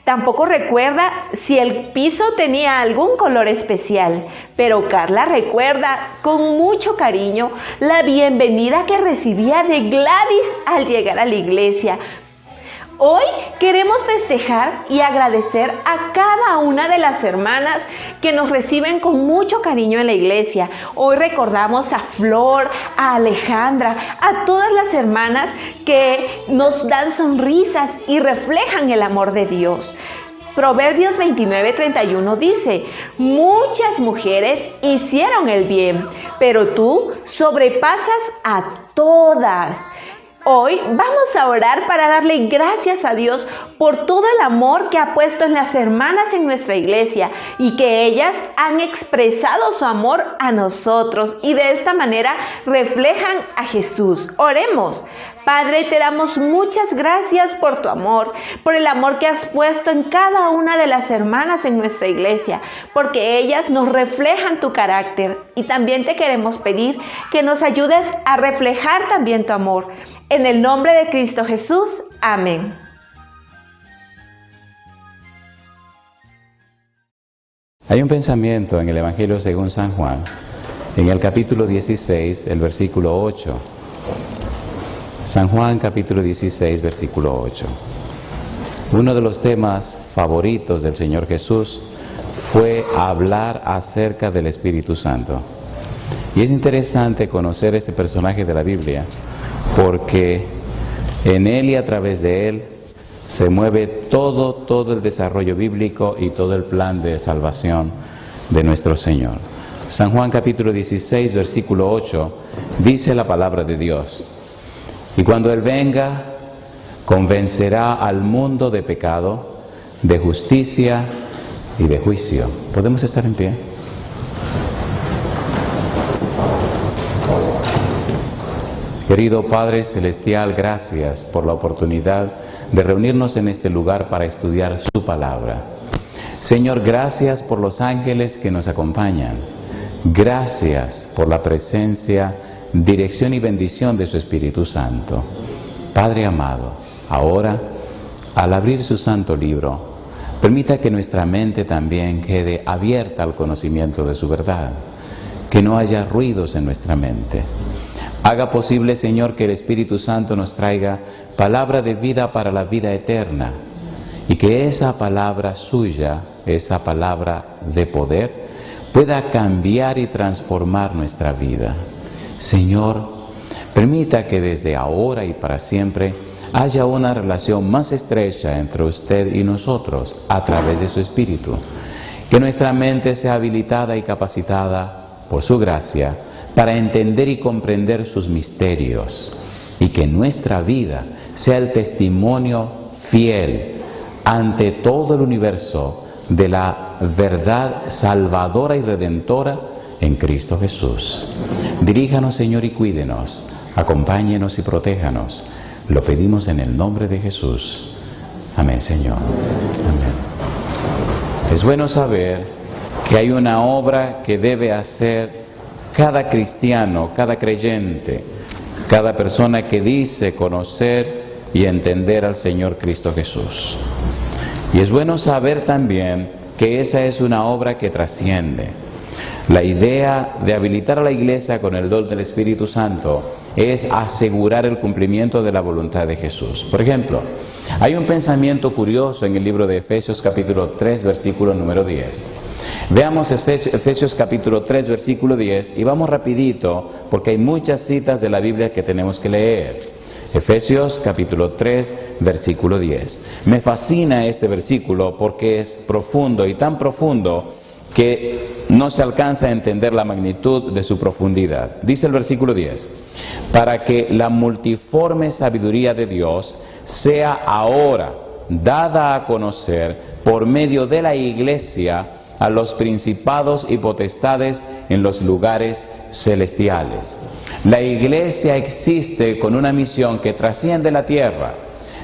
S9: Tampoco recuerda si el piso tenía algún color especial. Pero Carla recuerda con mucho cariño la bienvenida que recibía de Gladys al llegar a la iglesia. Hoy queremos festejar y agradecer a cada una de las hermanas que nos reciben con mucho cariño en la iglesia. Hoy recordamos a Flor, a Alejandra, a todas las hermanas que nos dan sonrisas y reflejan el amor de Dios. Proverbios 29:31 dice: muchas mujeres hicieron el bien, pero tú sobrepasas a todas. Hoy vamos a orar para darle gracias a Dios por todo el amor que ha puesto en las hermanas en nuestra iglesia y que ellas han expresado su amor a nosotros y de esta manera reflejan a Jesús. Oremos. Padre, te damos muchas gracias por tu amor, por el amor que has puesto en cada una de las hermanas en nuestra iglesia, porque ellas nos reflejan tu carácter y también te queremos pedir que nos ayudes a reflejar también tu amor. En el nombre de Cristo Jesús, amén.
S10: Hay un pensamiento en el Evangelio según San Juan, en el capítulo 16, el versículo 8. San Juan capítulo 16, versículo 8. Uno de los temas favoritos del Señor Jesús fue hablar acerca del Espíritu Santo. Y es interesante conocer este personaje de la Biblia, porque en él y a través de él se mueve todo el desarrollo bíblico y todo el plan de salvación de nuestro Señor. San Juan capítulo 16, versículo 8, dice la palabra de Dios: y cuando Él venga, convencerá al mundo de pecado, de justicia y de juicio. ¿Podemos estar en pie? Querido Padre Celestial, gracias por la oportunidad de reunirnos en este lugar para estudiar su palabra. Señor, gracias por los ángeles que nos acompañan. Gracias por la presencia, dirección y bendición de su Espíritu Santo. Padre amado, ahora, al abrir su santo libro, permita que nuestra mente también quede abierta al conocimiento de su verdad, que no haya ruidos en nuestra mente. Haga posible, Señor, que el Espíritu Santo nos traiga palabra de vida para la vida eterna, y que esa palabra suya, esa palabra de poder, pueda cambiar y transformar nuestra vida. Señor, permita que desde ahora y para siempre haya una relación más estrecha entre usted y nosotros a través de su Espíritu. Que nuestra mente sea habilitada y capacitada por su gracia para entender y comprender sus misterios, y que nuestra vida sea el testimonio fiel ante todo el universo de la verdad salvadora y redentora en Cristo Jesús. Diríjanos, Señor, y cuídenos, acompáñenos y protéjanos. Lo pedimos en el nombre de Jesús. Amén, Señor. Amén. Es bueno saber que hay una obra que debe hacer cada cristiano, cada creyente, cada persona que dice conocer y entender al Señor Cristo Jesús. Y es bueno saber también que esa es una obra que trasciende. La idea de habilitar a la iglesia con el don del Espíritu Santo es asegurar el cumplimiento de la voluntad de Jesús. Por ejemplo, hay un pensamiento curioso en el libro de Efesios capítulo 3, versículo número 10. Veamos Efesios capítulo 3, versículo 10, y vamos rapidito porque hay muchas citas de la Biblia que tenemos que leer. Efesios capítulo 3, versículo 10. Me fascina este versículo porque es profundo, y tan profundo que no se alcanza a entender la magnitud de su profundidad. Dice el versículo 10, para que la multiforme sabiduría de Dios sea ahora dada a conocer por medio de la iglesia a los principados y potestades en los lugares celestiales. La iglesia existe con una misión que trasciende la tierra.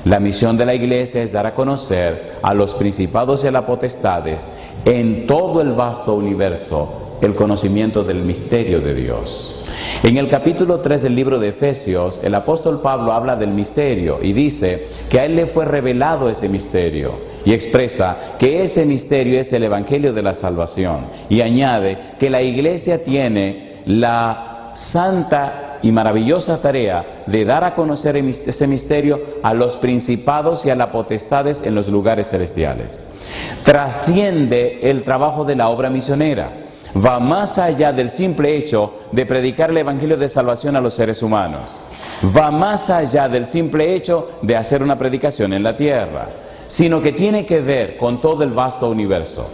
S10: La misión de la iglesia es dar a conocer a los principados y a las potestades en todo el vasto universo el conocimiento del misterio de Dios. En el capítulo 3 del libro de Efesios, el apóstol Pablo habla del misterio y dice que a él le fue revelado ese misterio, y expresa que ese misterio es el evangelio de la salvación, y añade que la iglesia tiene la santa y maravillosa tarea de dar a conocer ese misterio a los principados y a las potestades en los lugares celestiales. Trasciende el trabajo de la obra misionera. Va más allá del simple hecho de predicar el evangelio de salvación a los seres humanos. Va más allá del simple hecho de hacer una predicación en la tierra, sino que tiene que ver con todo el vasto universo.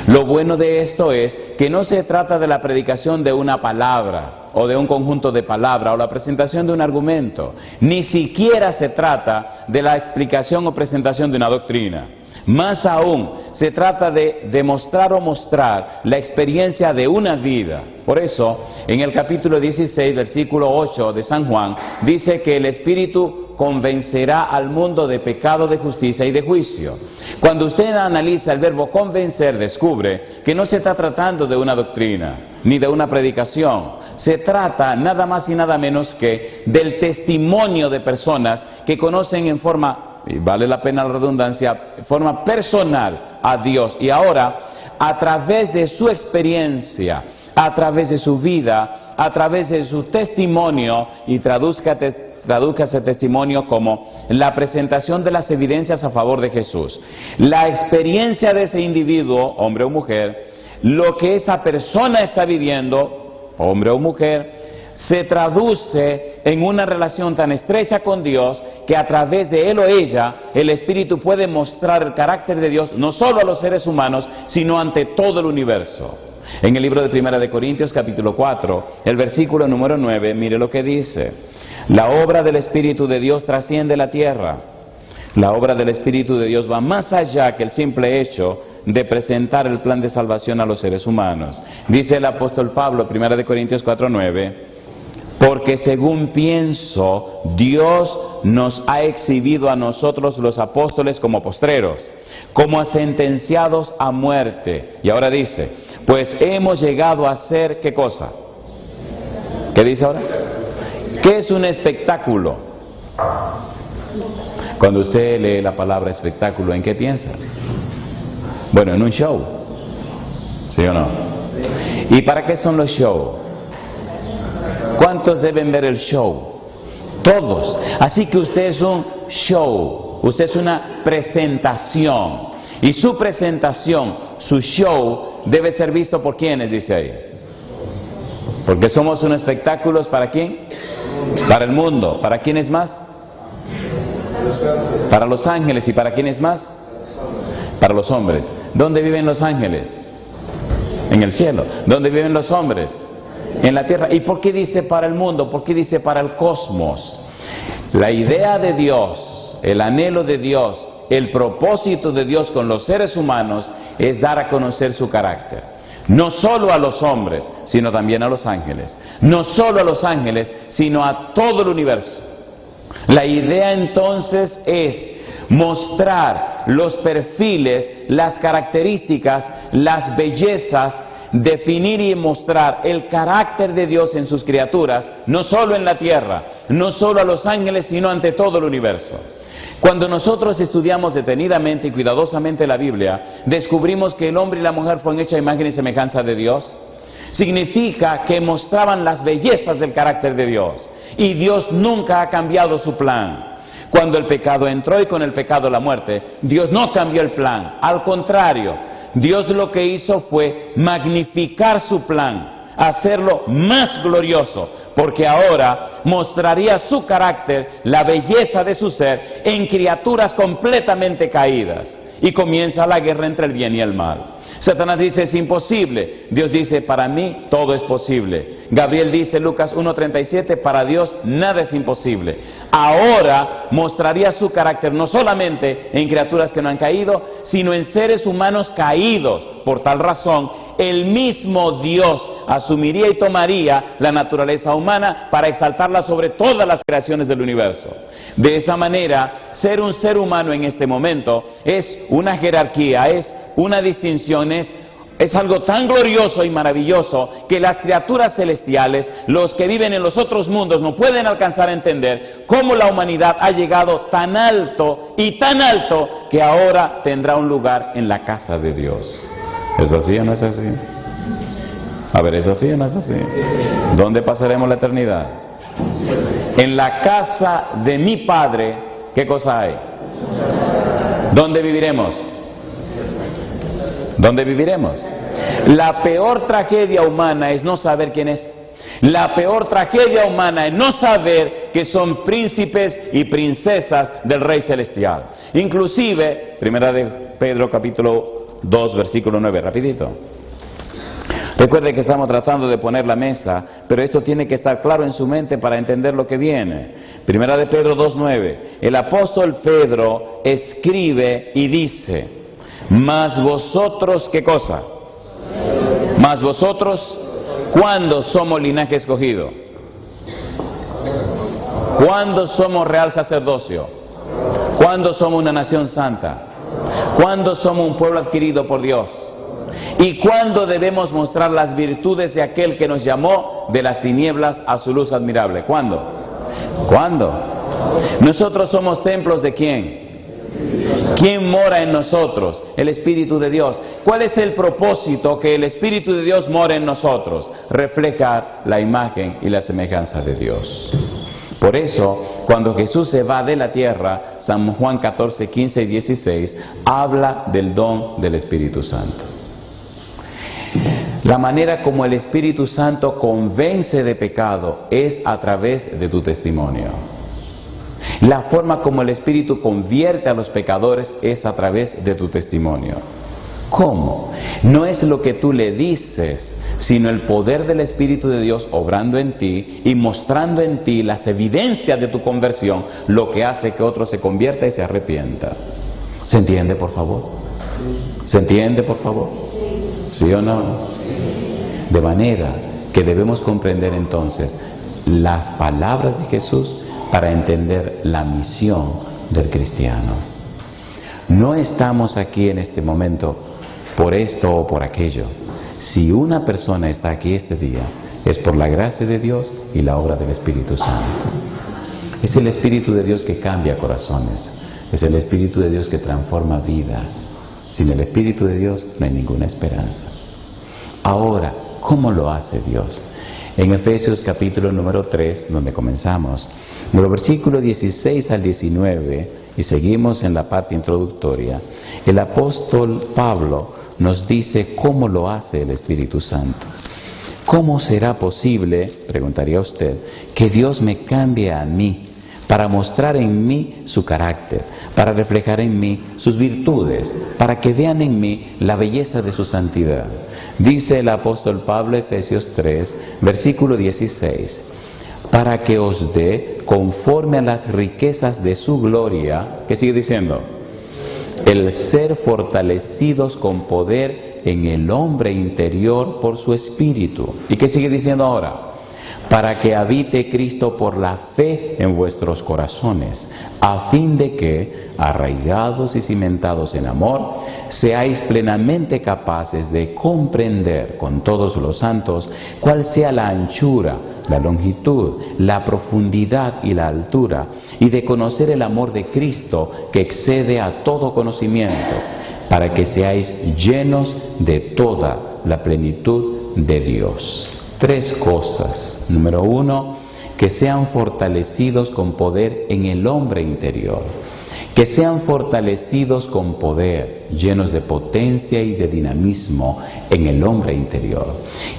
S10: Lo bueno de esto es que no se trata de la predicación de una palabra o de un conjunto de palabras o la presentación de un argumento. Ni siquiera se trata de la explicación o presentación de una doctrina. Más aún, se trata de demostrar o mostrar la experiencia de una vida. Por eso, en el capítulo 16, versículo 8 de San Juan, dice que el Espíritu convencerá al mundo de pecado, de justicia y de juicio. Cuando usted analiza el verbo convencer, descubre que no se está tratando de una doctrina, ni de una predicación. Se trata nada más y nada menos que del testimonio de personas que conocen en forma, y vale la pena la redundancia, de forma personal a Dios. Y ahora, a través de su experiencia, a través de su vida, a través de su testimonio, y traduzca ese testimonio como la presentación de las evidencias a favor de Jesús. La experiencia de ese individuo, hombre o mujer, lo que esa persona está viviendo, hombre o mujer, se traduce en una relación tan estrecha con Dios que a través de él o ella el Espíritu puede mostrar el carácter de Dios no solo a los seres humanos, sino ante todo el universo. En el libro de Primera de Corintios capítulo 4, el versículo número 9, mire lo que dice: la obra del Espíritu de Dios trasciende la tierra. La obra del Espíritu de Dios va más allá que el simple hecho de presentar el plan de salvación a los seres humanos. Dice el apóstol Pablo, 1 Corintios 4:9, porque según pienso, Dios nos ha exhibido a nosotros los apóstoles como postreros, como a sentenciados a muerte. Y ahora dice, pues hemos llegado a ser, ¿qué cosa? ¿Qué dice ahora? ¿Qué es un espectáculo? Cuando usted lee la palabra espectáculo, ¿en qué piensa? Bueno, en un show, ¿sí o no? ¿Y para qué son los shows? ¿Cuántos deben ver el show? Todos. Así que usted es un show, usted es una presentación. Y su presentación, su show, debe ser visto por ¿quiénes? Dice ahí. Porque somos un espectáculo, ¿para quién? Para el mundo. ¿Para quiénes más? Para los ángeles. ¿Y para quiénes más? Para los hombres. ¿Dónde viven los ángeles? En el cielo. ¿Dónde viven los hombres? En la tierra. ¿Y por qué dice para el mundo? ¿Por qué dice para el cosmos? La idea de Dios, el anhelo de Dios, el propósito de Dios con los seres humanos es dar a conocer su carácter. No solo a los hombres, sino también a los ángeles. No solo a los ángeles, sino a todo el universo. La idea entonces es mostrar los perfiles, las características, las bellezas, definir y mostrar el carácter de Dios en sus criaturas, no solo en la tierra, no solo a los ángeles, sino ante todo el universo. Cuando nosotros estudiamos detenidamente y cuidadosamente la Biblia, descubrimos que el hombre y la mujer fueron hechos a imagen y semejanza de Dios. Significa que mostraban las bellezas del carácter de Dios. Y Dios nunca ha cambiado su plan. Cuando el pecado entró y con el pecado la muerte, Dios no cambió el plan. Al contrario, Dios lo que hizo fue magnificar su plan, hacerlo más glorioso, porque ahora mostraría su carácter, la belleza de su ser, en criaturas completamente caídas. Y comienza la guerra entre el bien y el mal. Satanás dice, es imposible. Dios dice, para mí todo es posible. Gabriel dice, Lucas 1:37, para Dios nada es imposible. Ahora mostraría su carácter no solamente en criaturas que no han caído, sino en seres humanos caídos. Por tal razón, el mismo Dios asumiría y tomaría la naturaleza humana para exaltarla sobre todas las creaciones del universo. De esa manera, ser un ser humano en este momento es una jerarquía, es una distinción, es algo tan glorioso y maravilloso que las criaturas celestiales, los que viven en los otros mundos, no pueden alcanzar a entender cómo la humanidad ha llegado tan alto y tan alto que ahora tendrá un lugar en la casa de Dios. ¿Es así o no es así? A ver, ¿es así o no es así? ¿Dónde pasaremos la eternidad? En la casa de mi Padre, ¿qué cosa hay? ¿Dónde viviremos? ¿Dónde viviremos? La peor tragedia humana es no saber quién es. La peor tragedia humana es no saber que son príncipes y princesas del Rey Celestial. Inclusive, primera de Pedro capítulo 2, versículo 9, rapidito. Recuerde que estamos tratando de poner la mesa, pero esto tiene que estar claro en su mente para entender lo que viene. Primera de Pedro 2:9. El apóstol Pedro escribe y dice, mas vosotros, ¿qué cosa? Mas vosotros, ¿cuándo somos linaje escogido? ¿Cuándo somos real sacerdocio? ¿Cuándo somos una nación santa? ¿Cuándo somos un pueblo adquirido por Dios? ¿Y cuándo debemos mostrar las virtudes de aquel que nos llamó de las tinieblas a su luz admirable? ¿Cuándo? ¿Cuándo? Nosotros somos templos ¿de quién? ¿Quién mora en nosotros? El Espíritu de Dios. ¿Cuál es el propósito que el Espíritu de Dios mora en nosotros? Reflejar la imagen y la semejanza de Dios. Por eso, cuando Jesús se va de la tierra, San Juan 14, 15 y 16, habla del don del Espíritu Santo. La manera como el Espíritu Santo convence de pecado es a través de tu testimonio. La forma como el Espíritu convierte a los pecadores es a través de tu testimonio. ¿Cómo? No es lo que tú le dices, sino el poder del Espíritu de Dios obrando en ti y mostrando en ti las evidencias de tu conversión, lo que hace que otro se convierta y se arrepienta. ¿Se entiende, por favor? ¿Se entiende, por favor? ¿Sí o no? De manera que debemos comprender entonces las palabras de Jesús para entender la misión del cristiano. No estamos aquí en este momento por esto o por aquello. Si una persona está aquí este día, es por la gracia de Dios y la obra del Espíritu Santo. Es el Espíritu de Dios que cambia corazones. Es el Espíritu de Dios que transforma vidas. Sin el Espíritu de Dios no hay ninguna esperanza. Ahora, ¿cómo lo hace Dios? En Efesios capítulo número 3, donde comenzamos, de los versículos 16 al 19, y seguimos en la parte introductoria, el apóstol Pablo nos dice cómo lo hace el Espíritu Santo. ¿Cómo será posible, preguntaría usted, que Dios me cambie a mí para mostrar en mí su carácter, para reflejar en mí sus virtudes, para que vean en mí la belleza de su santidad? Dice el apóstol Pablo, Efesios 3, versículo 16, para que os dé conforme a las riquezas de su gloria, ¿qué sigue diciendo? El ser fortalecidos con poder en el hombre interior por su espíritu. ¿Y qué sigue diciendo ahora? Para que habite Cristo por la fe en vuestros corazones, a fin de que, arraigados y cimentados en amor, seáis plenamente capaces de comprender con todos los santos cuál sea la anchura, la longitud, la profundidad y la altura, y de conocer el amor de Cristo que excede a todo conocimiento, para que seáis llenos de toda la plenitud de Dios. 3 cosas. Número 1, que sean fortalecidos con poder en el hombre interior. Que sean fortalecidos con poder, llenos de potencia y de dinamismo en el hombre interior.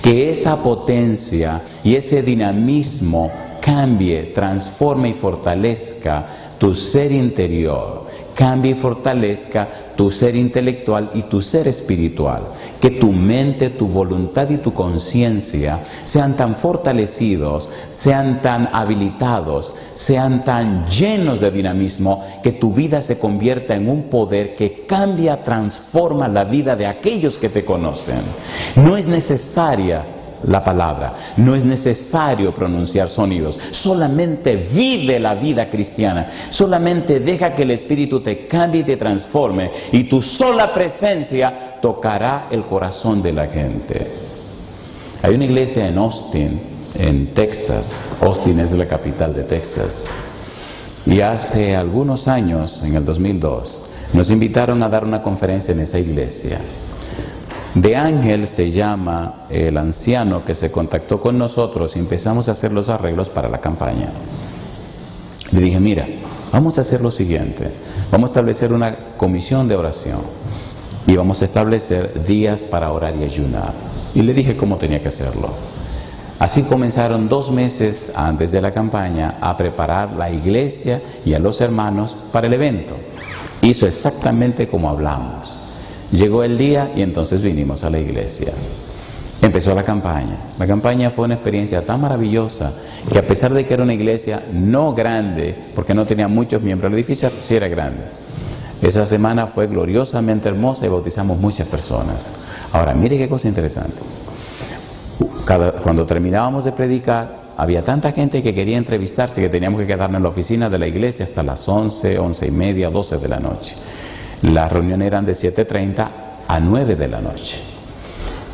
S10: Que esa potencia y ese dinamismo cambie, transforme y fortalezca tu ser interior. Cambie y fortalezca tu ser intelectual y tu ser espiritual. Que tu mente, tu voluntad y tu conciencia sean tan fortalecidos, sean tan habilitados, sean tan llenos de dinamismo, que tu vida se convierta en un poder que cambia, transforma la vida de aquellos que te conocen. No es necesaria la palabra, no es necesario pronunciar sonidos, solamente vive la vida cristiana, solamente deja que el Espíritu te cambie y te transforme, y tu sola presencia tocará el corazón de la gente. Hay una iglesia en Austin, en Texas. Austin es la capital de Texas, y hace algunos años, en el 2002, nos invitaron a dar una conferencia en esa iglesia. De Ángel se llama el anciano que se contactó con nosotros y empezamos a hacer los arreglos para la campaña. Le dije, mira, vamos a hacer lo siguiente, vamos a establecer una comisión de oración y vamos a establecer días para orar y ayunar. Y le dije cómo tenía que hacerlo. Así comenzaron 2 meses antes de la campaña a preparar la iglesia y a los hermanos para el evento. Hizo exactamente como hablamos. Llegó el día y entonces vinimos a la iglesia. Empezó la campaña. La campaña fue una experiencia tan maravillosa que, a pesar de que era una iglesia no grande, porque no tenía muchos miembros, el edificio sí era grande. Esa semana fue gloriosamente hermosa y bautizamos muchas personas. Ahora, mire qué cosa interesante. Cuando terminábamos de predicar, había tanta gente que quería entrevistarse que teníamos que quedarnos en la oficina de la iglesia hasta las 11, 11:30, 12 de la noche. Las reuniones eran de 7:30 a 9 de la noche.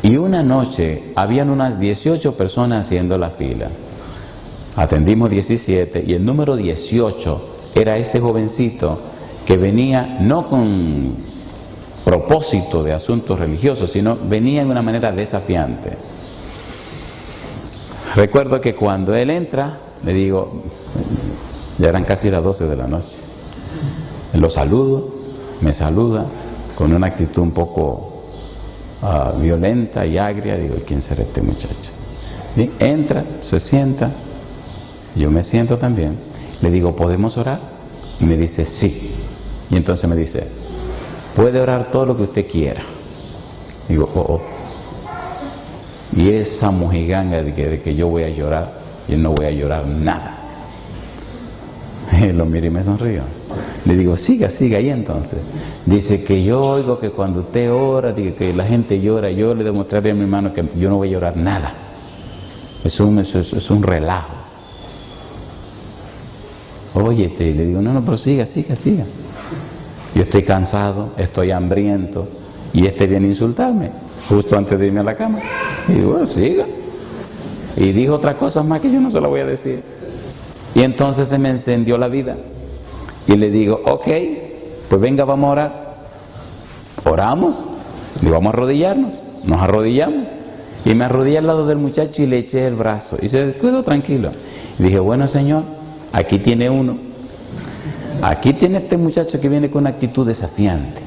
S10: Y una noche habían unas 18 personas haciendo la fila. Atendimos 17 y el número 18 era este jovencito que venía no con propósito de asuntos religiosos, sino venía de una manera desafiante. Recuerdo que cuando él entra, le digo, ya eran casi las 12 de la noche. Lo saludo. Me saluda con una actitud un poco violenta y agria. Digo, ¿quién será este muchacho? Bien, entra, se sienta, yo me siento también. Le digo, ¿podemos orar? Y me dice, sí. Y entonces me dice, puede orar todo lo que usted quiera. Digo, oh. Y esa mojiganga de que yo voy a llorar, yo no voy a llorar nada. Y lo miro y me sonrío. Le digo, siga ahí entonces. Dice que yo oigo que cuando usted ora, que la gente llora, yo le demostraré a mi hermano que yo no voy a llorar nada. Es un relajo. Óyete, le digo, no, pero siga. Yo estoy cansado, estoy hambriento, y viene a insultarme, justo antes de irme a la cama. Y digo, bueno, siga. Y dijo otra cosa más que yo no se la voy a decir. Y entonces se me encendió la vida. Y le digo, ok, pues venga, vamos a orar. Oramos, y vamos a arrodillarnos. Nos arrodillamos. Y me arrodillé al lado del muchacho y le eché el brazo. Y se quedó tranquilo. Y dije, bueno, Señor, aquí tiene uno. Aquí tiene este muchacho que viene con una actitud desafiante.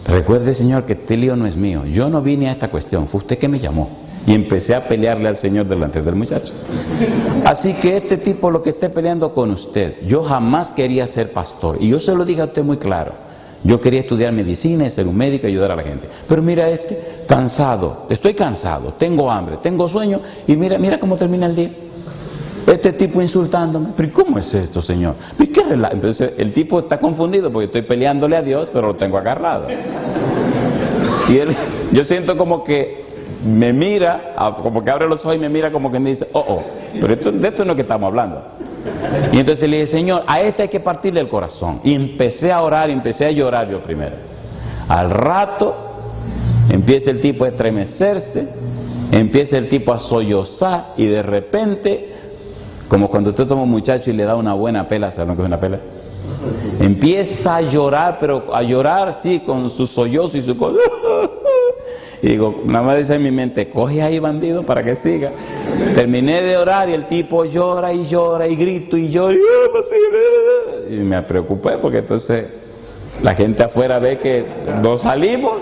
S10: Recuerde, Señor, que este lío no es mío. Yo no vine a esta cuestión, fue usted que me llamó. Y empecé a pelearle al Señor delante del muchacho. Así que este tipo lo que esté peleando con usted, yo jamás quería ser pastor. Y yo se lo dije a usted muy claro. Yo quería estudiar medicina, ser un médico y ayudar a la gente. Pero mira cansado, estoy cansado, tengo hambre, tengo sueño y mira cómo termina el día. Este tipo insultándome. ¿Pero cómo es esto, Señor? Entonces el tipo está confundido porque estoy peleándole a Dios, pero lo tengo agarrado. Y yo siento como que me mira, como que abre los ojos y me mira como que me dice, pero de esto no es que estamos hablando. Y entonces le dije, Señor, a este hay que partirle el corazón. Y empecé a orar, y empecé a llorar yo primero. Al rato empieza el tipo a estremecerse, empieza el tipo a sollozar y de repente, como cuando usted toma un muchacho y le da una buena pela, ¿saben lo que es una pela? Empieza a llorar, pero a llorar sí, con su sollozo y su cosa. Y digo, nada más dice en mi mente, coge ahí, bandido, para que siga. Terminé de orar y el tipo llora y llora y grito y llora y me preocupé porque entonces la gente afuera ve que nos salimos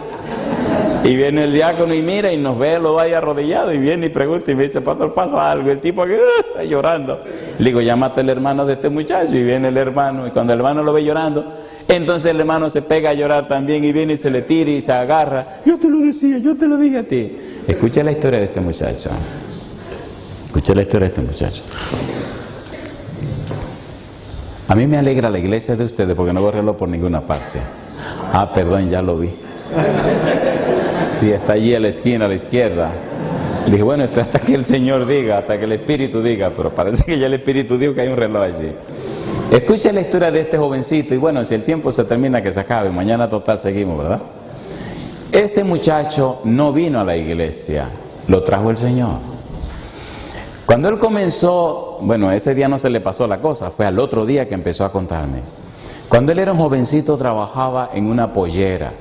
S10: y viene el diácono y mira y nos ve, lo vaya arrodillado y viene y pregunta y me dice, pastor, pasa algo. El tipo aquí está llorando. Le digo, llámate al hermano de este muchacho. Y viene el hermano y cuando el hermano lo ve llorando, entonces el hermano se pega a llorar también y viene y se le tira y se agarra. Yo te lo decía, yo te lo dije a ti. Escucha la historia de este muchacho. Escucha la historia de este muchacho. A mí me alegra la iglesia de ustedes porque no veo reloj por ninguna parte. Perdón, ya lo vi. Sí, está allí a la esquina, a la izquierda. Le dije, bueno, esto hasta que el Señor diga, hasta que el Espíritu diga, pero parece que ya el Espíritu dijo que hay un reloj allí. Escucha la historia de este jovencito y bueno, si el tiempo se termina, que se acabe, mañana total seguimos, ¿verdad? Este muchacho no vino a la iglesia, lo trajo el Señor. Cuando él comenzó, bueno, ese día no se le pasó la cosa, fue al otro día que empezó a contarme. Cuando él era un jovencito trabajaba en una pollera.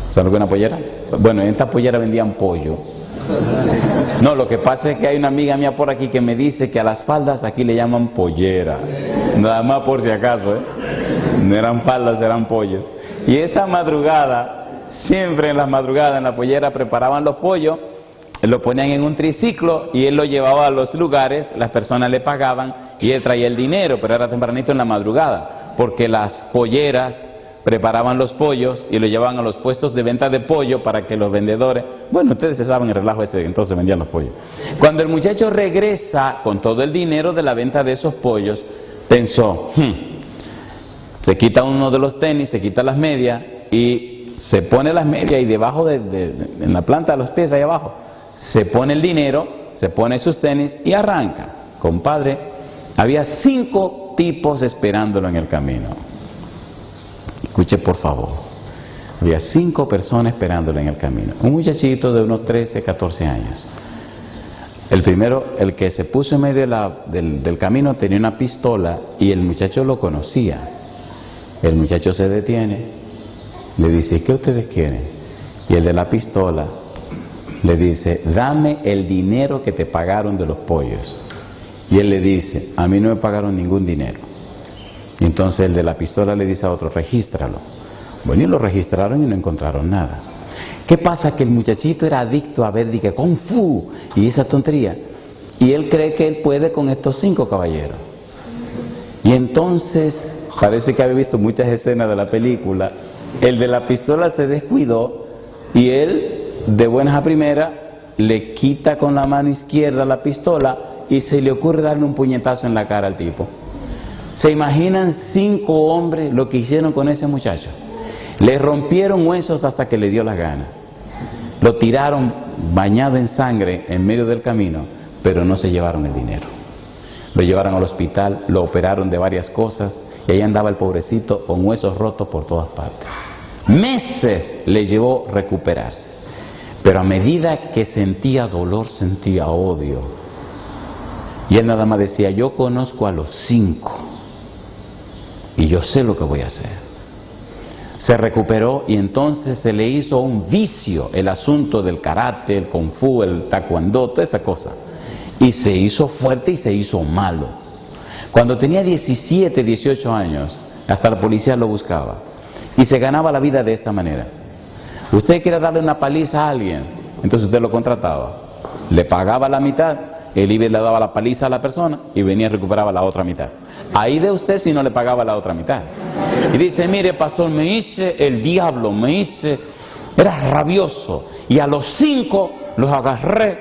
S10: ¿Saben lo que es una pollera? Bueno, en esta pollera vendían pollo. No, lo que pasa es que hay una amiga mía por aquí que me dice que a las faldas aquí le llaman pollera. Nada más por si acaso, ¿eh? No eran faldas, eran pollos. Y esa madrugada, siempre en las madrugadas en la pollera preparaban los pollos, lo ponían en un triciclo y él lo llevaba a los lugares, las personas le pagaban y él traía el dinero, pero era tempranito en la madrugada, porque las polleras preparaban los pollos y lo llevaban a los puestos de venta de pollo para que los vendedores, bueno, ustedes se saben el relajo ese, entonces vendían los pollos. Cuando el muchacho regresa con todo el dinero de la venta de esos pollos, pensó, se quita uno de los tenis, se quita las medias y se pone las medias y debajo en la planta de los pies ahí abajo, se pone el dinero, se pone sus tenis y arranca. Compadre, había 5 tipos esperándolo en el camino. Escuche por favor, había 5 personas esperándole en el camino. Un muchachito de unos 13, 14 años. El primero, el que se puso en medio del camino tenía una pistola y el muchacho lo conocía. El muchacho se detiene, le dice, ¿qué ustedes quieren? Y el de la pistola le dice, dame el dinero que te pagaron de los pollos. Y él le dice, a mí no me pagaron ningún dinero. Y entonces el de la pistola le dice a otro, regístralo. Bueno, y lo registraron y no encontraron nada. ¿Qué pasa? Que el muchachito era adicto a ver, dije, Kung Fu y esa tontería. Y él cree que él puede con estos 5 caballeros. Y entonces, parece que había visto muchas escenas de la película, el de la pistola se descuidó y él, de buenas a primeras, le quita con la mano izquierda la pistola y se le ocurre darle un puñetazo en la cara al tipo. ¿Se imaginan 5 hombres lo que hicieron con ese muchacho? Le rompieron huesos hasta que le dio la gana. Lo tiraron bañado en sangre en medio del camino, pero no se llevaron el dinero. Lo llevaron al hospital, lo operaron de varias cosas y ahí andaba el pobrecito con huesos rotos por todas partes. Meses le llevó recuperarse, pero a medida que sentía dolor, sentía odio. Y él nada más decía, yo conozco a los 5 y yo sé lo que voy a hacer. Se recuperó y entonces se le hizo un vicio el asunto del karate, el kung fu, el taekwondo, toda esa cosa. Y se hizo fuerte y se hizo malo. Cuando tenía 17, 18 años, hasta la policía lo buscaba. Y se ganaba la vida de esta manera. Usted quiere darle una paliza a alguien, entonces usted lo contrataba. Le pagaba la mitad, él iba y le daba la paliza a la persona y venía y recuperaba la otra mitad. Ahí de usted si no le pagaba la otra mitad. Y dice, mire pastor, me hice el diablo, era rabioso. Y a los 5 los agarré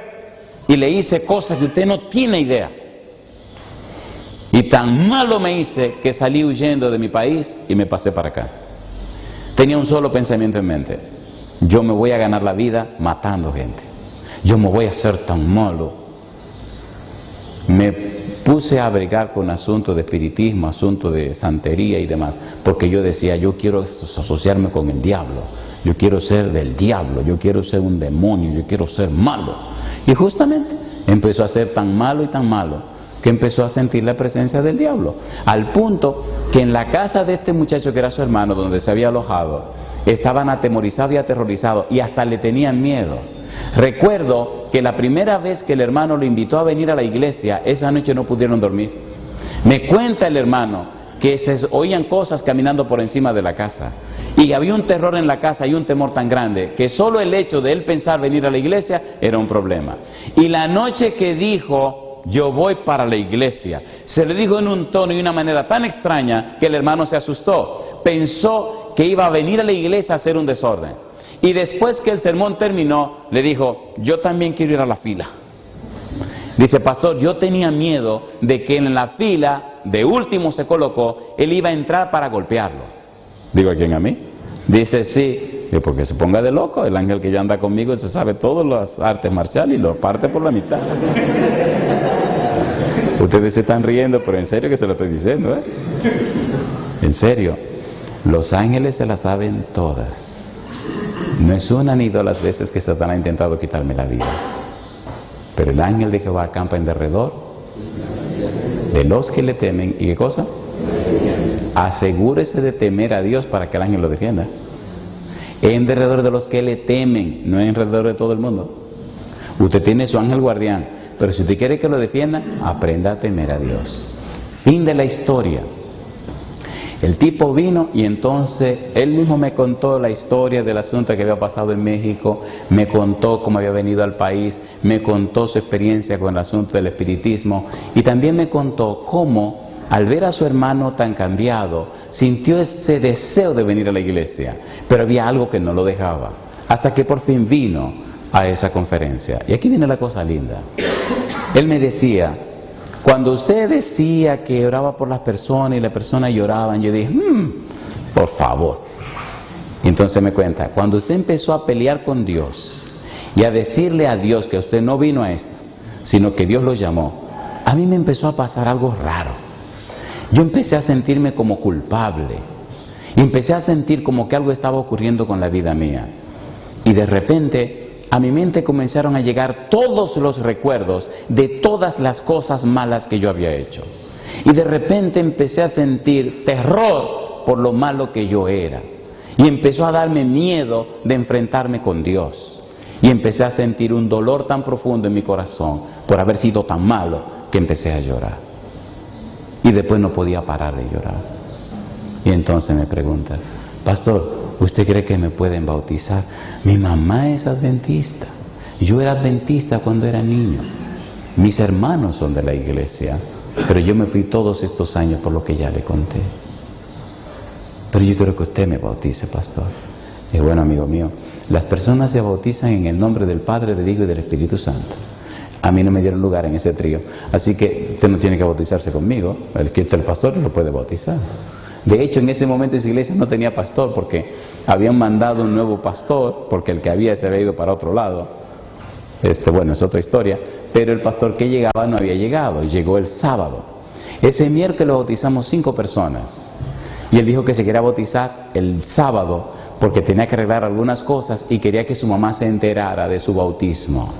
S10: y le hice cosas que usted no tiene idea. Y tan malo me hice que salí huyendo de mi país y me pasé para acá. Tenía un solo pensamiento en mente. Yo me voy a ganar la vida matando gente. Yo me voy a hacer tan malo. Me puse a abrigar con asuntos de espiritismo, asuntos de santería y demás, porque yo decía, yo quiero asociarme con el diablo, yo quiero ser del diablo, yo quiero ser un demonio, yo quiero ser malo. Y justamente empezó a ser tan malo y tan malo, que empezó a sentir la presencia del diablo, al punto que en la casa de este muchacho que era su hermano, donde se había alojado, estaban atemorizados y aterrorizados, y hasta le tenían miedo. Recuerdo que la primera vez que el hermano lo invitó a venir a la iglesia, esa noche no pudieron dormir. Me cuenta el hermano que se oían cosas caminando por encima de la casa, y había un terror en la casa y un temor tan grande que solo el hecho de él pensar venir a la iglesia era un problema. Y la noche que dijo, yo voy para la iglesia, se le dijo en un tono y una manera tan extraña que el hermano se asustó. Pensó que iba a venir a la iglesia a hacer un desorden. Y después que el sermón terminó, le dijo, yo también quiero ir a la fila. Dice, pastor, yo tenía miedo de que en la fila de último se colocó, él iba a entrar para golpearlo. Digo, ¿a quién? ¿A mí? Dice, sí. Digo, porque se ponga de loco, el ángel que ya anda conmigo se sabe todas las artes marciales y lo parte por la mitad. Ustedes se están riendo, pero en serio que se lo estoy diciendo, ¿eh? En serio, los ángeles se las saben todas. No es una ni dos las veces que Satanás ha intentado quitarme la vida. Pero el ángel de Jehová acampa en derredor de los que le temen. ¿Y qué cosa? Asegúrese de temer a Dios para que el ángel lo defienda. En derredor de los que le temen, no en derredor de todo el mundo. Usted tiene su ángel guardián, pero si usted quiere que lo defienda, aprenda a temer a Dios. Fin de la historia. El tipo vino y entonces él mismo me contó la historia del asunto que había pasado en México, me contó cómo había venido al país, me contó su experiencia con el asunto del espiritismo y también me contó cómo al ver a su hermano tan cambiado sintió ese deseo de venir a la iglesia, pero había algo que no lo dejaba, hasta que por fin vino a esa conferencia. Y aquí viene la cosa linda. Él me decía, cuando usted decía que oraba por las personas y las personas lloraban, yo dije, por favor. Y entonces me cuenta, cuando usted empezó a pelear con Dios y a decirle a Dios que usted no vino a esto, sino que Dios lo llamó, a mí me empezó a pasar algo raro. Yo empecé a sentirme como culpable y empecé a sentir como que algo estaba ocurriendo con la vida mía. Y de repente a mi mente comenzaron a llegar todos los recuerdos de todas las cosas malas que yo había hecho. Y de repente empecé a sentir terror por lo malo que yo era. Y empezó a darme miedo de enfrentarme con Dios. Y empecé a sentir un dolor tan profundo en mi corazón por haber sido tan malo que empecé a llorar. Y después no podía parar de llorar. Y entonces me pregunta, pastor, ¿usted cree que me pueden bautizar? Mi mamá es adventista. Yo era adventista cuando era niño. Mis hermanos son de la iglesia, pero yo me fui todos estos años por lo que ya le conté. Pero yo quiero que usted me bautice, pastor. Y bueno, amigo mío, las personas se bautizan en el nombre del Padre, del Hijo y del Espíritu Santo. A mí no me dieron lugar en ese trío, así que usted no tiene que bautizarse conmigo. El que está el pastor lo puede bautizar. De hecho, en ese momento esa iglesia no tenía pastor porque habían mandado un nuevo pastor, porque el que había se había ido para otro lado. Bueno, es otra historia, pero el pastor que llegaba no había llegado, y llegó el sábado. Ese miércoles bautizamos 5 personas, y él dijo que se quería bautizar el sábado porque tenía que arreglar algunas cosas y quería que su mamá se enterara de su bautismo.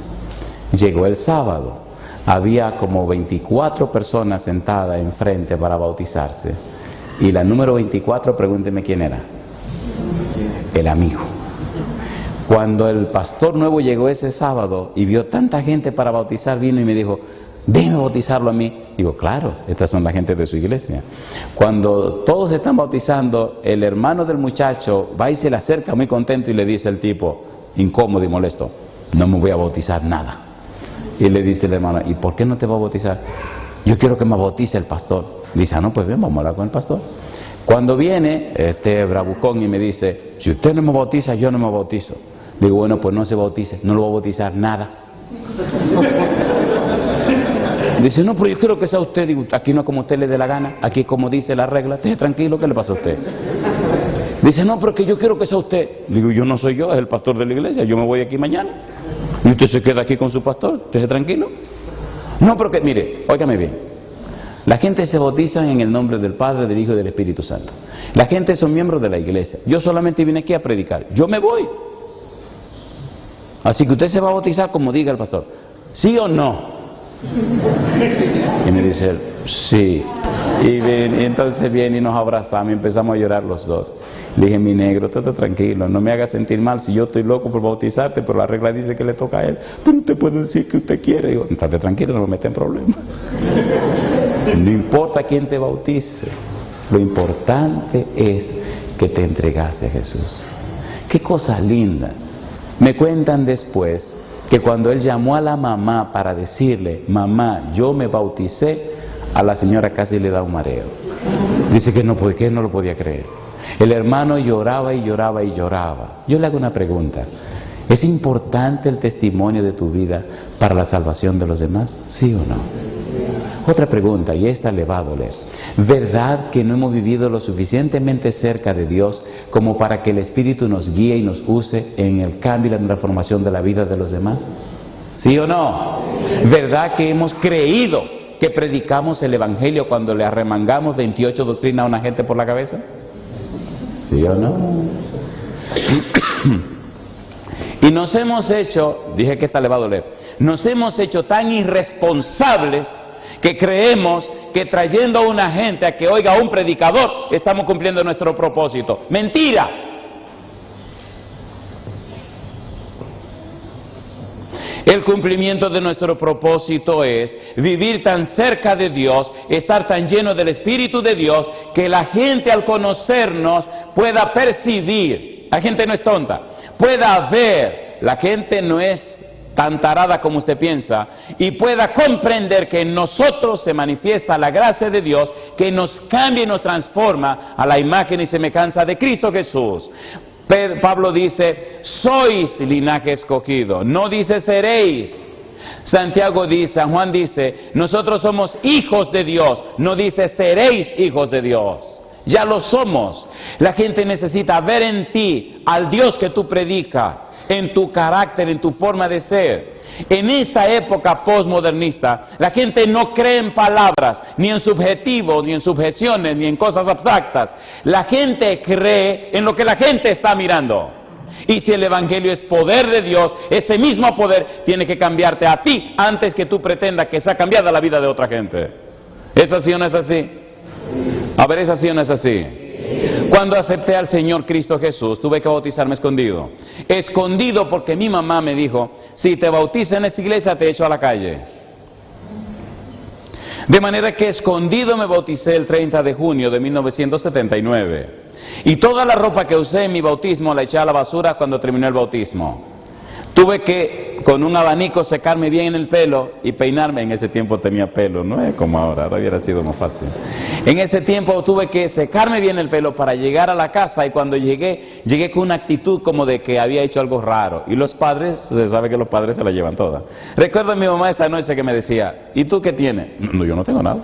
S10: Llegó el sábado, había como 24 personas sentadas enfrente para bautizarse. Y la número 24, pregúnteme quién era. el amigo. Cuando el pastor nuevo llegó ese sábado y vio tanta gente para bautizar, vino y me dijo, déjeme bautizarlo a mí. Digo, claro, estas son la gente de su iglesia. Cuando todos están bautizando, el hermano del muchacho va y se le acerca muy contento y le dice al tipo, incómodo y molesto, no me voy a bautizar nada. Y le dice el hermano, ¿y por qué no te va a bautizar? Yo quiero que me bautice el pastor. Dice, no, pues bien, vamos a hablar con el pastor. Cuando viene este bravucón y me dice, si usted no me bautiza, yo no me bautizo. Digo, bueno, pues no se bautice, no lo va a bautizar nada. Dice, no, pero yo quiero que sea usted. Digo, aquí no es como usted le dé la gana, aquí como dice la regla, esté tranquilo, ¿qué le pasa a usted? Dice, no, pero que yo quiero que sea usted. Digo, yo no soy yo, es el pastor de la iglesia, yo me voy aquí mañana. Y usted se queda aquí con su pastor, esté tranquilo. No, pero que, mire, óigame bien. La gente se bautiza en el nombre del Padre, del Hijo y del Espíritu Santo. La gente son miembros de la iglesia. Yo solamente vine aquí a predicar. Yo me voy. Así que usted se va a bautizar como diga el pastor. ¿Sí o no? Y me dice él, sí. Y entonces viene y nos abrazamos y empezamos a llorar los dos. Le dije, mi negro, estate tranquilo, no me hagas sentir mal si yo estoy loco por bautizarte, pero la regla dice que le toca a él. Pero usted puede decir que usted quiere. Digo, estate tranquilo, no me mete en problemas. No importa quién te bautice, lo importante es que te entregaste a Jesús. Qué cosa linda. Me cuentan después que cuando él llamó a la mamá para decirle, mamá, yo me bauticé, a la señora casi le da un mareo. Dice que no lo podía creer. El hermano lloraba y lloraba y lloraba. Yo le hago una pregunta. ¿Es importante el testimonio de tu vida para la salvación de los demás? ¿Sí o no? Otra pregunta, y esta le va a doler. ¿Verdad que no hemos vivido lo suficientemente cerca de Dios como para que el Espíritu nos guíe y nos use en el cambio y la transformación de la vida de los demás? ¿Sí o no? ¿Verdad que hemos creído que predicamos el Evangelio cuando le arremangamos 28 doctrinas a una gente por la cabeza? ¿Sí o no? Y nos hemos hecho, dije que esta le va a doler, nos hemos hecho tan irresponsables que creemos que trayendo a una gente a que oiga a un predicador estamos cumpliendo nuestro propósito. ¡Mentira! El cumplimiento de nuestro propósito es vivir tan cerca de Dios, estar tan lleno del Espíritu de Dios, que la gente al conocernos pueda percibir, la gente no es tonta, pueda ver, la gente no es tan tarada como usted piensa, y pueda comprender que en nosotros se manifiesta la gracia de Dios, que nos cambia y nos transforma a la imagen y semejanza de Cristo Jesús. Pablo dice, sois linaje escogido, no dice seréis. Santiago dice, San Juan dice, nosotros somos hijos de Dios, no dice seréis hijos de Dios. Ya lo somos. La gente necesita ver en ti al Dios que tú predicas, en tu carácter, en tu forma de ser. En esta época postmodernista, la gente no cree en palabras, ni en subjetivos, ni en subjeciones, ni en cosas abstractas. La gente cree en lo que la gente está mirando. Y si el Evangelio es poder de Dios, ese mismo poder tiene que cambiarte a ti antes que tú pretendas que sea cambiada la vida de otra gente. ¿Es así o no es así? A ver, ¿es así o no es así? Cuando acepté al Señor Cristo Jesús, tuve que bautizarme escondido. Escondido porque mi mamá me dijo, si te bautizas en esa iglesia te echo a la calle. De manera que escondido me bauticé el 30 de junio de 1979. Y toda la ropa que usé en mi bautismo la eché a la basura cuando terminó el bautismo. Tuve que con un abanico secarme bien el pelo y peinarme. En ese tiempo tenía pelo, no es como ahora hubiera sido más fácil. En ese tiempo tuve que secarme bien el pelo para llegar a la casa, y cuando llegué con una actitud como de que había hecho algo raro. Y los padres, se sabe que los padres se la llevan toda. Recuerdo a mi mamá esa noche que me decía, ¿y tú qué tienes? No, yo no tengo nada.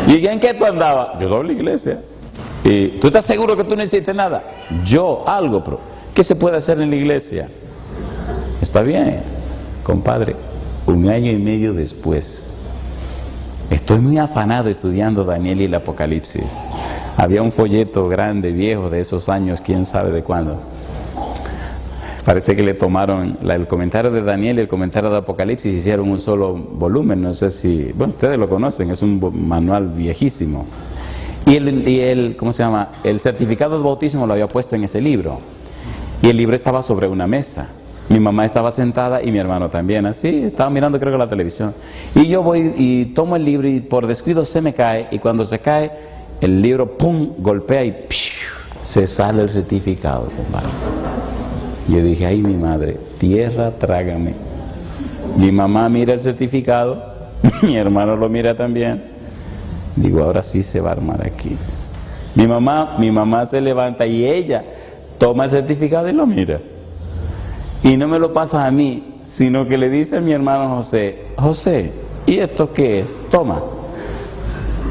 S10: ¿Y en qué tú andabas? Yo doy la iglesia. ¿Y tú estás seguro que tú no hiciste nada? Yo algo, pero ¿qué se puede hacer en la iglesia? Está bien, compadre. 1 año y medio después, estoy muy afanado estudiando Daniel y el Apocalipsis. Había un folleto grande, viejo, de esos años, quién sabe de cuándo. Parece que le tomaron el comentario de Daniel y el comentario de Apocalipsis y hicieron un solo volumen. No sé si, bueno, ustedes lo conocen, es un manual viejísimo. Y ¿cómo se llama? El certificado de bautismo lo había puesto en ese libro. Y el libro estaba sobre una mesa. Mi mamá estaba sentada y mi hermano también, así, estaba mirando creo que la televisión. Y yo voy y tomo el libro y por descuido se me cae, y cuando se cae, el libro, ¡pum!, golpea y se sale el certificado, compadre. Yo dije, ay mi madre, tierra, trágame. Mi mamá mira el certificado, mi hermano lo mira también. Digo, ahora sí se va a armar aquí. Mi mamá se levanta y ella toma el certificado y lo mira. Y no me lo pasa a mí, sino que le dice a mi hermano José, José, ¿y esto qué es? Toma.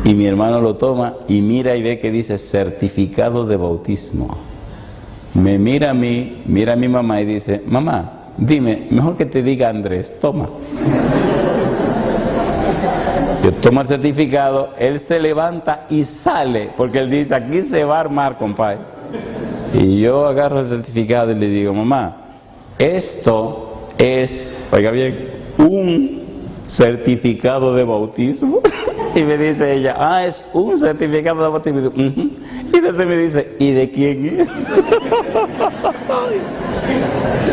S10: Y mi hermano lo toma y mira y ve que dice certificado de bautismo. Me mira a mí, mira a mi mamá y dice, mamá, dime, mejor que te diga Andrés, toma. Yo tomo el certificado, él se levanta y sale, porque él dice, aquí se va a armar, compadre. Y yo agarro el certificado y le digo, mamá, esto es, oiga bien, un certificado de bautismo. Y me dice ella, es un certificado de bautismo. Y después me dice, ¿y de quién es?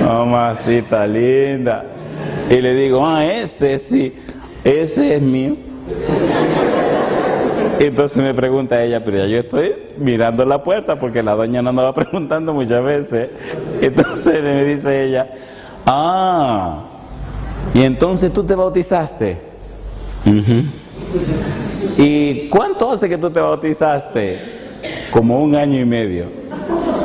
S10: Mamacita linda. Y le digo, ese sí, ese es mío. Entonces me pregunta ella, pero ya yo estoy mirando la puerta porque la doña no andaba preguntando muchas veces. Entonces me dice ella, y entonces tú te bautizaste. ¿Y cuánto hace que tú te bautizaste? Como 1 año y medio.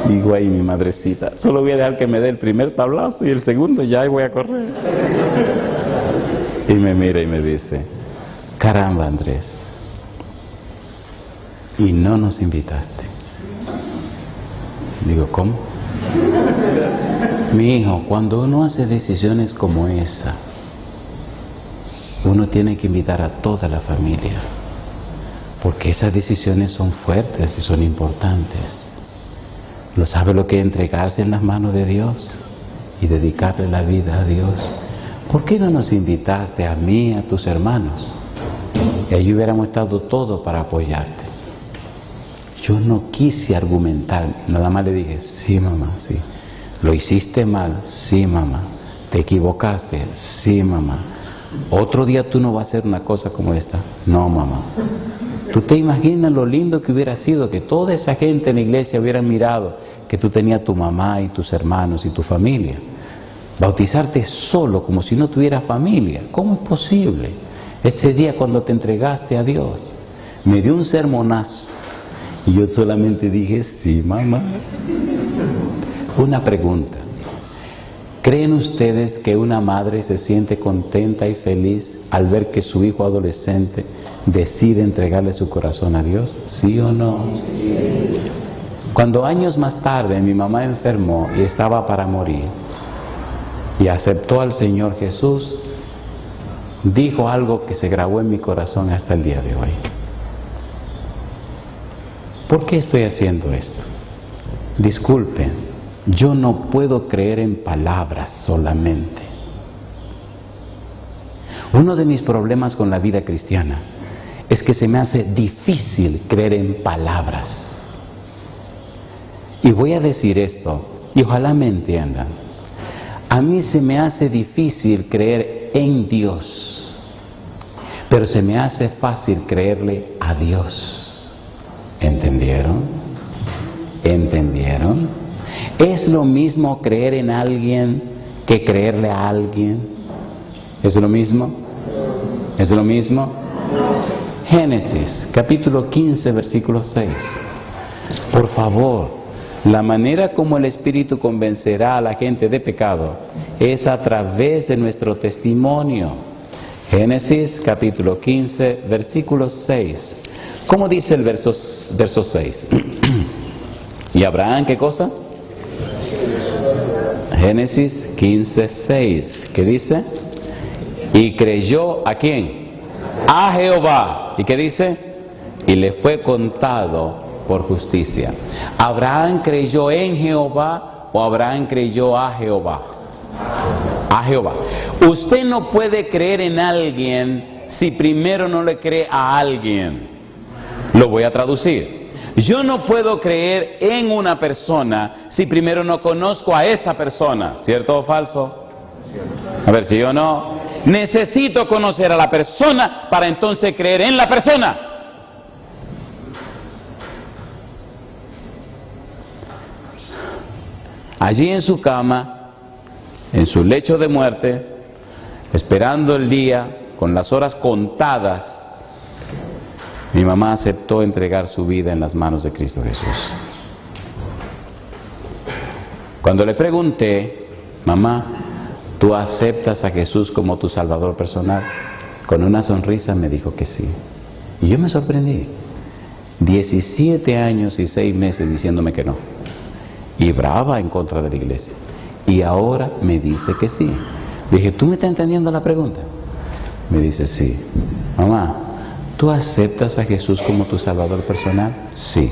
S10: Digo, ay mi madrecita, solo voy a dejar que me dé el primer tablazo y el segundo ya voy a correr. Y me mira y me dice, caramba Andrés, y no nos invitaste. Digo, ¿cómo? Mi hijo, cuando uno hace decisiones como esa, uno tiene que invitar a toda la familia, porque esas decisiones son fuertes y son importantes. ¿No sabe lo que es entregarse en las manos de Dios y dedicarle la vida a Dios? ¿Por qué no nos invitaste a mí, a tus hermanos? Y ahí hubiéramos estado todos para apoyarte. Yo no quise argumentar, nada más le dije, sí mamá, sí. ¿Lo hiciste mal? Sí mamá. ¿Te equivocaste? Sí mamá. ¿Otro día tú no vas a hacer una cosa como esta? No mamá. ¿Tú te imaginas lo lindo que hubiera sido que toda esa gente en la iglesia hubiera mirado que tú tenías tu mamá y tus hermanos y tu familia? Bautizarte solo como si no tuvieras familia, ¿cómo es posible? Ese día cuando te entregaste a Dios, me dio un sermonazo y yo solamente dije, sí mamá. Una pregunta, ¿creen ustedes que una madre se siente contenta y feliz al ver que su hijo adolescente decide entregarle su corazón a Dios? ¿Sí o no? Cuando años más tarde mi mamá enfermó y estaba para morir y aceptó al Señor Jesús, dijo algo que se grabó en mi corazón hasta el día de hoy. ¿Por qué estoy haciendo esto? Disculpen, yo no puedo creer en palabras solamente. Uno de mis problemas con la vida cristiana es que se me hace difícil creer en palabras. Y voy a decir esto, y ojalá me entiendan. A mí se me hace difícil creer en Dios, pero se me hace fácil creerle a Dios. ¿Entendieron? ¿Entendieron? ¿Es lo mismo creer en alguien que creerle a alguien? ¿Es lo mismo? ¿Es lo mismo? Génesis, capítulo 15, versículo 6. Por favor, la manera como el Espíritu convencerá a la gente de pecado es a través de nuestro testimonio. Génesis, capítulo 15, versículo 6. ¿Cómo dice el verso 6? ¿Y Abraham qué cosa? Génesis 15, 6. ¿Qué dice? Y creyó ¿a quién? A Jehová. ¿Y qué dice? Y le fue contado por justicia. ¿Abraham creyó en Jehová o Abraham creyó a Jehová? A Jehová. Usted no puede creer en alguien si primero no le cree a alguien. Lo voy a traducir. Yo no puedo creer en una persona si primero no conozco a esa persona. ¿Cierto o falso? A ver, ¿sí o no? Necesito conocer a la persona para entonces creer en la persona. Allí en su cama, en su lecho de muerte, esperando el día, con las horas contadas, mi mamá aceptó entregar su vida en las manos de Cristo Jesús. Cuando le pregunté, mamá, ¿tú aceptas a Jesús como tu Salvador personal? Con una sonrisa me dijo que sí. Y yo me sorprendí. 17 años y 6 meses diciéndome que no. Y brava en contra de la iglesia. Y ahora me dice que sí. Dije, ¿tú me estás entendiendo la pregunta? Me dice, sí. Mamá, ¿tú aceptas a Jesús como tu Salvador personal? Sí.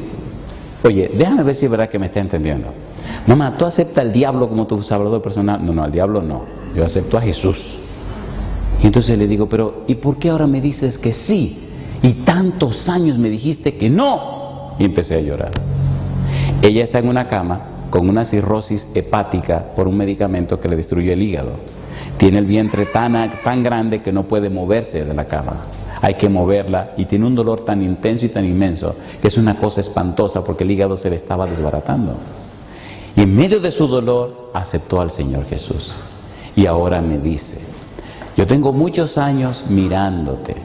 S10: Oye, déjame ver si es verdad que me está entendiendo. Mamá, ¿tú aceptas al diablo como tu Salvador personal? No, al diablo no. Yo acepto a Jesús. Y entonces le digo, pero ¿y por qué ahora me dices que sí? Y tantos años me dijiste que no. Y empecé a llorar. Ella está en una cama con una cirrosis hepática por un medicamento que le destruyó el hígado. Tiene el vientre tan grande que no puede moverse de la cama. Hay que moverla y tiene un dolor tan intenso y tan inmenso que es una cosa espantosa porque el hígado se le estaba desbaratando. Y en medio de su dolor aceptó al Señor Jesús. Y ahora me dice, yo tengo muchos años mirándote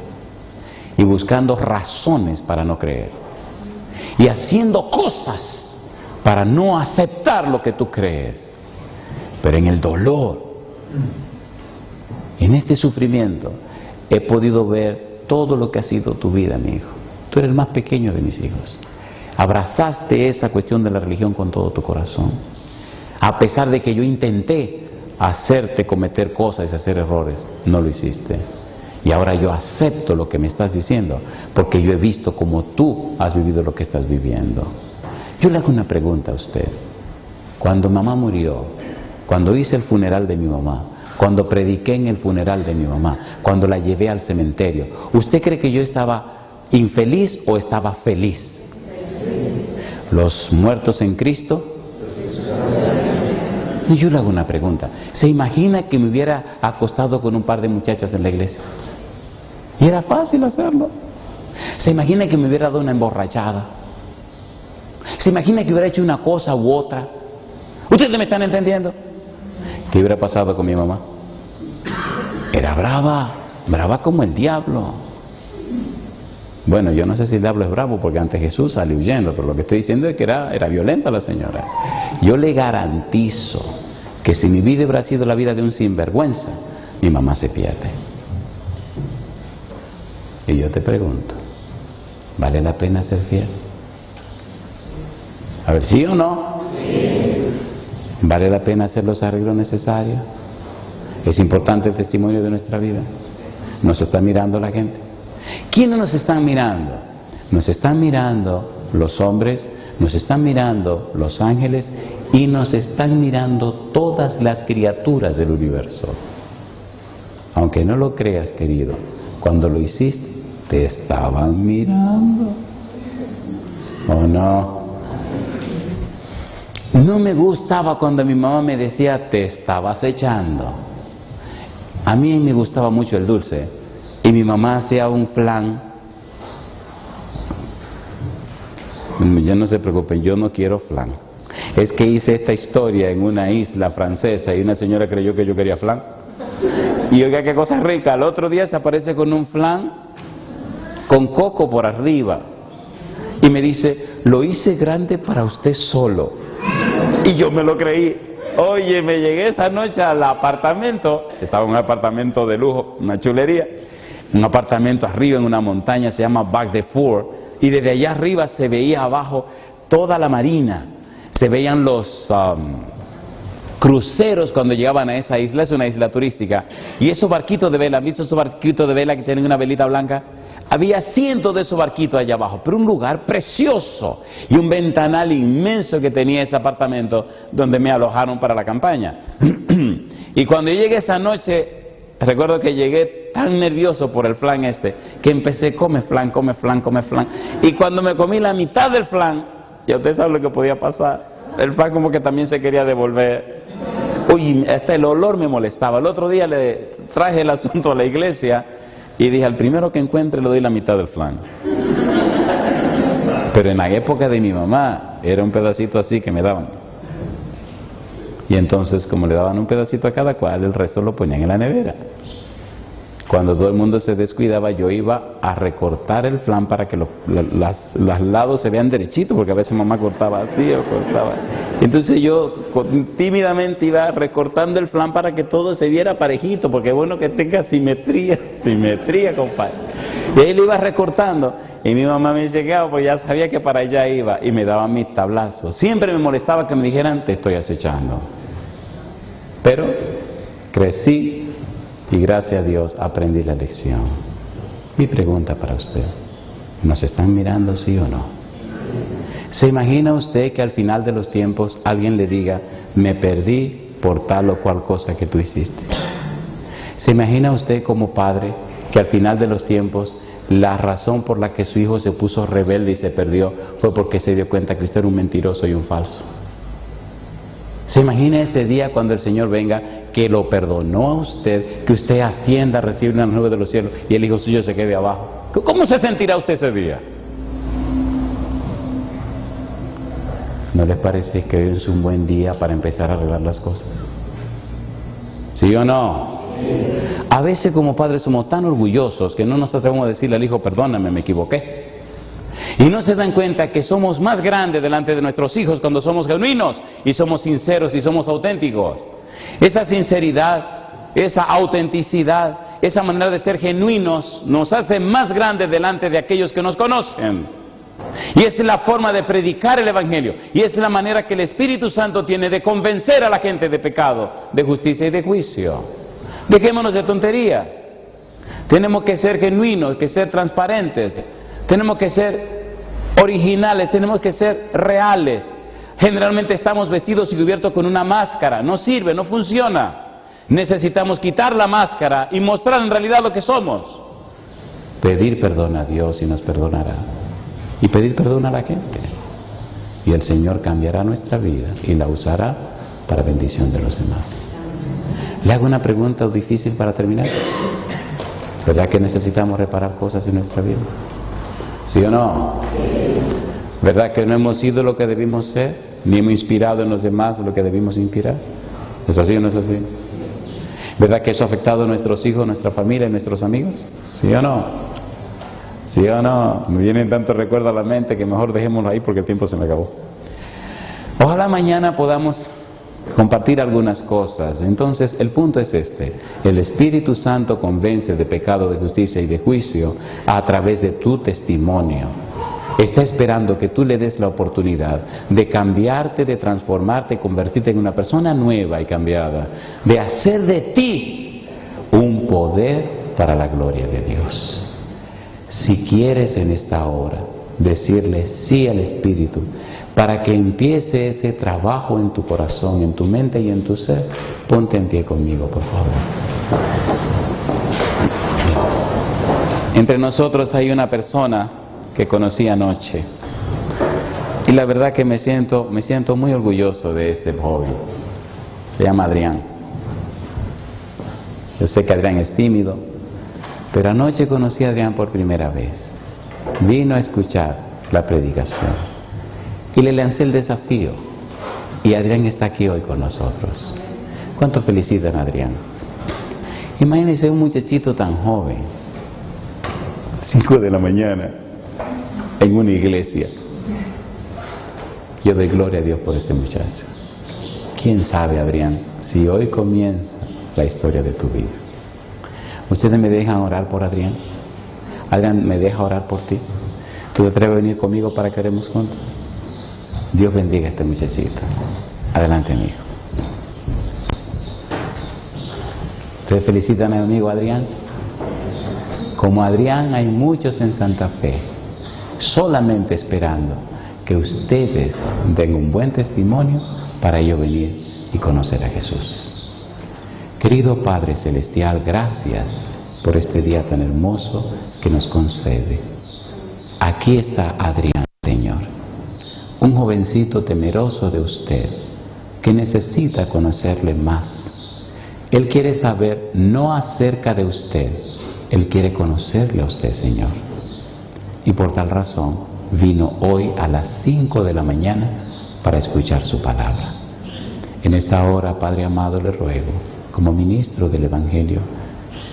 S10: y buscando razones para no creer. Y haciendo cosas para no aceptar lo que tú crees. Pero en el dolor, en este sufrimiento, he podido ver todo lo que ha sido tu vida, mi hijo. Tú eres el más pequeño de mis hijos. Abrazaste esa cuestión de la religión con todo tu corazón. A pesar de que yo intenté hacerte cometer cosas y hacer errores, no lo hiciste. Y ahora yo acepto lo que me estás diciendo, porque yo he visto cómo tú has vivido lo que estás viviendo. Yo le hago una pregunta a usted. Cuando mamá murió, cuando hice el funeral de mi mamá, cuando prediqué en el funeral de mi mamá, cuando la llevé al cementerio, ¿usted cree que yo estaba infeliz o estaba feliz? Los muertos en Cristo. Y yo le hago una pregunta. ¿Se imagina que me hubiera acostado con un par de muchachas en la iglesia? Y era fácil hacerlo. ¿Se imagina que me hubiera dado una emborrachada? ¿Se imagina que hubiera hecho una cosa u otra? ¿Ustedes me están entendiendo? ¿Qué hubiera pasado con mi mamá? Era brava, brava como el diablo. Bueno, yo no sé si el diablo es bravo porque ante Jesús salió huyendo, pero lo que estoy diciendo es que era violenta la señora. Yo le garantizo que si mi vida hubiera sido la vida de un sinvergüenza, mi mamá se pierde. Y yo te pregunto, ¿vale la pena ser fiel? A ver, ¿sí o no? Sí. ¿Vale la pena hacer los arreglos necesarios? ¿Es importante el testimonio de nuestra vida? ¿Nos está mirando la gente? ¿Quiénes nos están mirando? Nos están mirando los hombres, nos están mirando los ángeles y nos están mirando todas las criaturas del universo. Aunque no lo creas, querido, cuando lo hiciste, te estaban mirando. ¿O no? No me gustaba cuando mi mamá me decía, te estabas echando. A mí me gustaba mucho el dulce. Y mi mamá hacía un flan. Ya no se preocupen, yo no quiero flan. Es que hice esta historia en una isla francesa y una señora creyó que yo quería flan. Y oiga qué cosa rica, al otro día se aparece con un flan con coco por arriba. Y me dice, lo hice grande para usted solo. Y yo me lo creí. Oye, me llegué esa noche al apartamento. Estaba en un apartamento de lujo, una chulería. Un apartamento arriba en una montaña, se llama Bac de Four. Y desde allá arriba se veía abajo toda la marina. Se veían los cruceros cuando llegaban a esa isla. Es una isla turística. Y esos barquitos de vela, ¿han visto esos barquitos de vela que tienen una velita blanca? Había cientos de esos barquitos allá abajo, pero un lugar precioso y un ventanal inmenso que tenía ese apartamento donde me alojaron para la campaña. Y cuando llegué esa noche, recuerdo que llegué tan nervioso por el flan que empecé, come flan. Y cuando me comí la mitad del flan, ya ustedes saben lo que podía pasar. El flan como que también se quería devolver. Uy, hasta el olor me molestaba. El otro día le traje el asunto a la iglesia y dije, al primero que encuentre le doy la mitad del flan. Pero en la época de mi mamá, era un pedacito así que me daban. Y entonces, como le daban un pedacito a cada cual, el resto lo ponían en la nevera. Cuando todo el mundo se descuidaba, yo iba a recortar el flan para que los lados se vean derechitos, porque a veces mamá cortaba así o cortaba. Entonces yo tímidamente iba recortando el flan para que todo se viera parejito, porque es bueno que tenga simetría, compadre. Y ahí lo iba recortando. Y mi mamá me dice, ¿qué hago? Pues ya sabía que para allá iba. Y me daba mis tablazos. Siempre me molestaba que me dijeran, te estoy acechando. Pero crecí. Y gracias a Dios aprendí la lección. Mi pregunta para usted, ¿nos están mirando sí o no? ¿Se imagina usted que al final de los tiempos alguien le diga, me perdí por tal o cual cosa que tú hiciste? ¿Se imagina usted como padre que al final de los tiempos la razón por la que su hijo se puso rebelde y se perdió fue porque se dio cuenta que usted era un mentiroso y un falso? ¿Se imagina ese día cuando el Señor venga, que lo perdonó a usted, que usted ascienda, recibe una nube de los cielos y el hijo suyo se quede abajo? ¿Cómo se sentirá usted ese día? ¿No les parece que hoy es un buen día para empezar a arreglar las cosas? ¿Sí o no? A veces como padres somos tan orgullosos que no nos atrevemos a decirle al hijo, perdóname, me equivoqué. Y no se dan cuenta que somos más grandes delante de nuestros hijos cuando somos genuinos y somos sinceros y somos auténticos. Esa sinceridad, esa autenticidad, esa manera de ser genuinos nos hace más grandes delante de aquellos que nos conocen. Y esa es la forma de predicar el Evangelio. Y esa es la manera que el Espíritu Santo tiene de convencer a la gente de pecado, de justicia y de juicio. Dejémonos de tonterías. Tenemos que ser genuinos, que ser transparentes. Tenemos que ser originales, tenemos que ser reales. Generalmente estamos vestidos y cubiertos con una máscara. No sirve, no funciona. Necesitamos quitar la máscara y mostrar en realidad lo que somos. Pedir perdón a Dios y nos perdonará. Y pedir perdón a la gente. Y el Señor cambiará nuestra vida y la usará para bendición de los demás. Le hago una pregunta difícil para terminar. ¿Verdad que necesitamos reparar cosas en nuestra vida? ¿Sí o no? ¿Verdad que no hemos sido lo que debimos ser? Ni hemos inspirado en los demás lo que debimos inspirar. ¿Es así o no es así? ¿Verdad que eso ha afectado a nuestros hijos, nuestra familia y nuestros amigos? ¿Sí o no? ¿Sí o no? Me vienen tantos recuerdos a la mente que mejor dejémoslo ahí porque el tiempo se me acabó. Ojalá mañana podamos compartir algunas cosas. Entonces el punto es este: el Espíritu Santo convence de pecado, de justicia y de juicio a través de tu testimonio. Está esperando que tú le des la oportunidad de cambiarte, de transformarte, convertirte en una persona nueva y cambiada, de hacer de ti un poder para la gloria de Dios. Si quieres en esta hora decirle sí al Espíritu para que empiece ese trabajo en tu corazón, en tu mente y en tu ser, ponte en pie conmigo, por favor. Entre nosotros hay una persona que conocí anoche y la verdad que me siento muy orgulloso de este joven. Se llama Adrián. Yo sé que Adrián es tímido, pero anoche conocí a Adrián por primera vez. Vino a escuchar la predicación y le lancé el desafío, y Adrián está aquí hoy con nosotros. ¿Cuánto felicitan a Adrián? Imagínense un muchachito tan joven, 5 de la mañana, en una iglesia. Yo doy gloria a Dios por este muchacho. ¿Quién sabe, Adrián, si hoy comienza la historia de tu vida? ¿Ustedes me dejan orar por Adrián? Adrián, ¿me deja orar por ti? ¿Tú te atreves a venir conmigo para que oremos juntos? Dios bendiga a este muchachito. Adelante, mi hijo. ¿Ustedes felicitan a mi amigo Adrián? Como Adrián hay muchos en Santa Fe, solamente esperando que ustedes den un buen testimonio para ellos venir y conocer a Jesús. Querido Padre Celestial, gracias por este día tan hermoso que nos concede. Aquí está Adrián, Señor, un jovencito temeroso de usted, que necesita conocerle más. Él quiere saber no acerca de usted, él quiere conocerle a usted, Señor. Y por tal razón vino hoy a las 5 de la mañana para escuchar su palabra. En esta hora, Padre amado, le ruego, como ministro del Evangelio,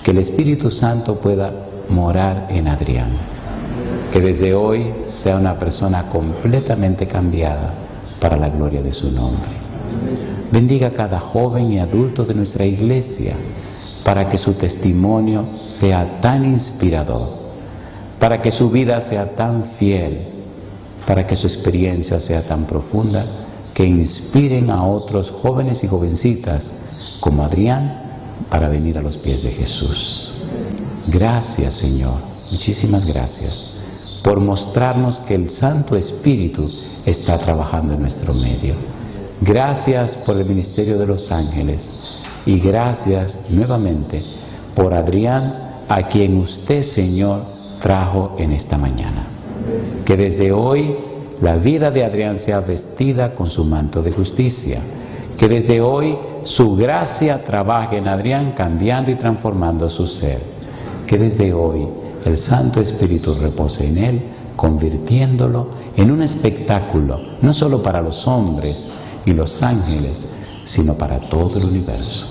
S10: que el Espíritu Santo pueda morar en Adrián, que desde hoy sea una persona completamente cambiada para la gloria de su nombre. Bendiga a cada joven y adulto de nuestra iglesia para que su testimonio sea tan inspirador, para que su vida sea tan fiel, para que su experiencia sea tan profunda, que inspiren a otros jóvenes y jovencitas como Adrián para venir a los pies de Jesús. Gracias, Señor, muchísimas gracias por mostrarnos que el Santo Espíritu está trabajando en nuestro medio. Gracias por el ministerio de los ángeles y gracias nuevamente por Adrián, a quien usted, Señor, trajo en esta mañana. Que desde hoy la vida de Adrián sea vestida con su manto de justicia. Que desde hoy su gracia trabaje en Adrián, cambiando y transformando su ser. Que desde hoy el Santo Espíritu repose en él, convirtiéndolo en un espectáculo, no solo para los hombres y los ángeles, sino para todo el universo.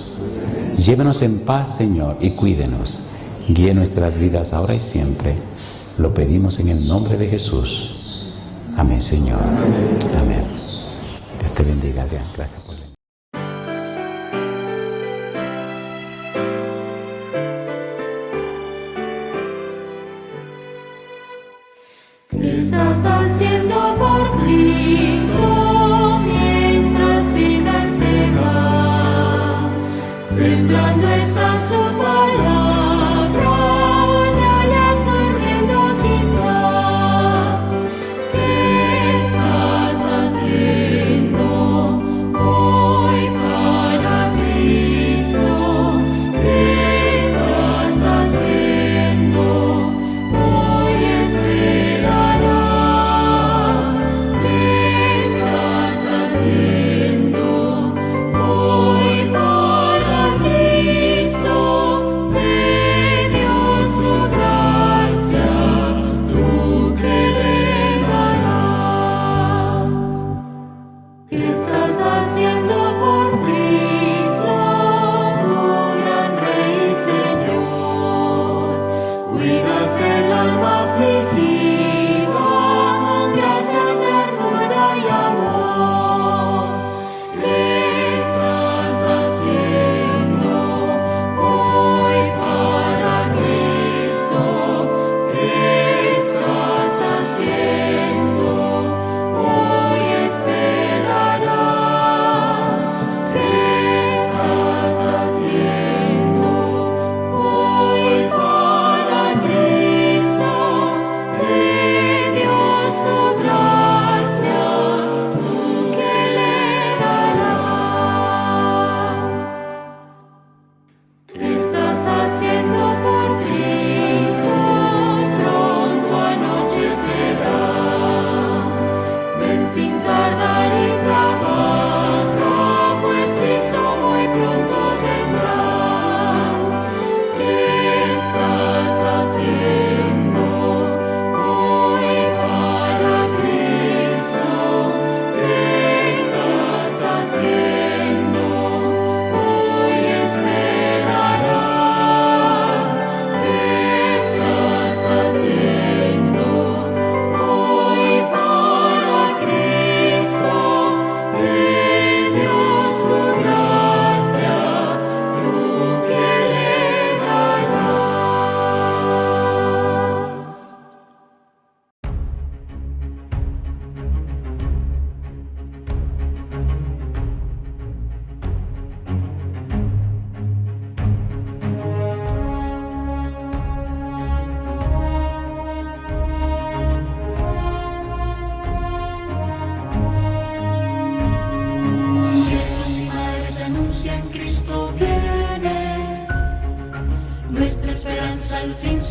S10: Llévenos en paz, Señor, y cuídenos. Guíe nuestras vidas ahora y siempre. Lo pedimos en el nombre de Jesús. Amén, Señor. Amén. Dios te bendiga, Adrián. Gracias por venir.
S5: ¿Qué estás haciendo por Cristo mientras vida te da? Sembrando está su palabra, te hallas durmiendo quizá. ¿Qué estás haciendo hoy para Cristo? ¿Qué estás haciendo hoy? Esperarás.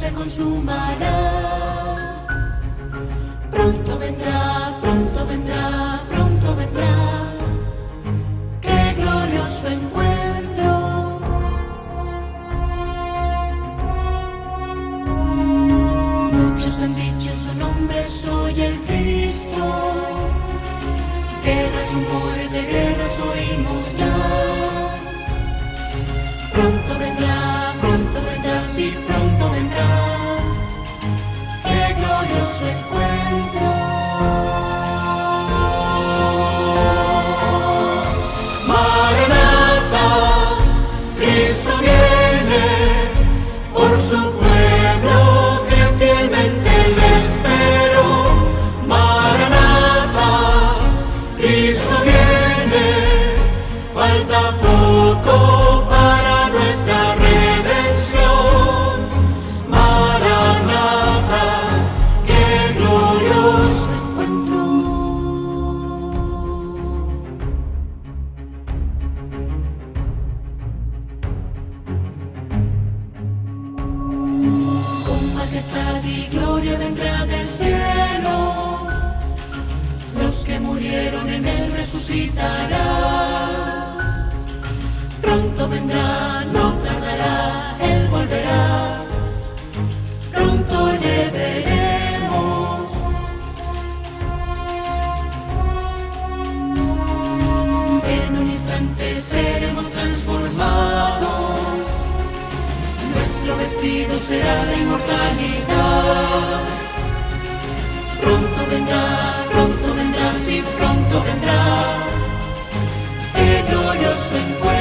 S5: se consumará. Pronto vendrá, pronto vendrá, pronto vendrá. Qué glorioso encuentro. Muchos han dicho en su nombre, soy el Cristo. Guerras, rumores de guerras oímos ya. Pronto vendrá, sí, pronto vendrá. Qué glorioso encuentro. Maranata, Cristo viene por su pueblo que fielmente le espero. Maranata, Cristo viene, falta poco para nuestra redención. Maranata, qué glorioso encuentro. Con majestad y gloria vendrá del cielo. Los que murieron en él resucitará. Pronto vendrá, no tardará, él volverá. Pronto le veremos. En un instante seremos transformados. Nuestro vestido será la inmortalidad. Pronto vendrá, sí, pronto vendrá. Qué glorioso encuentro.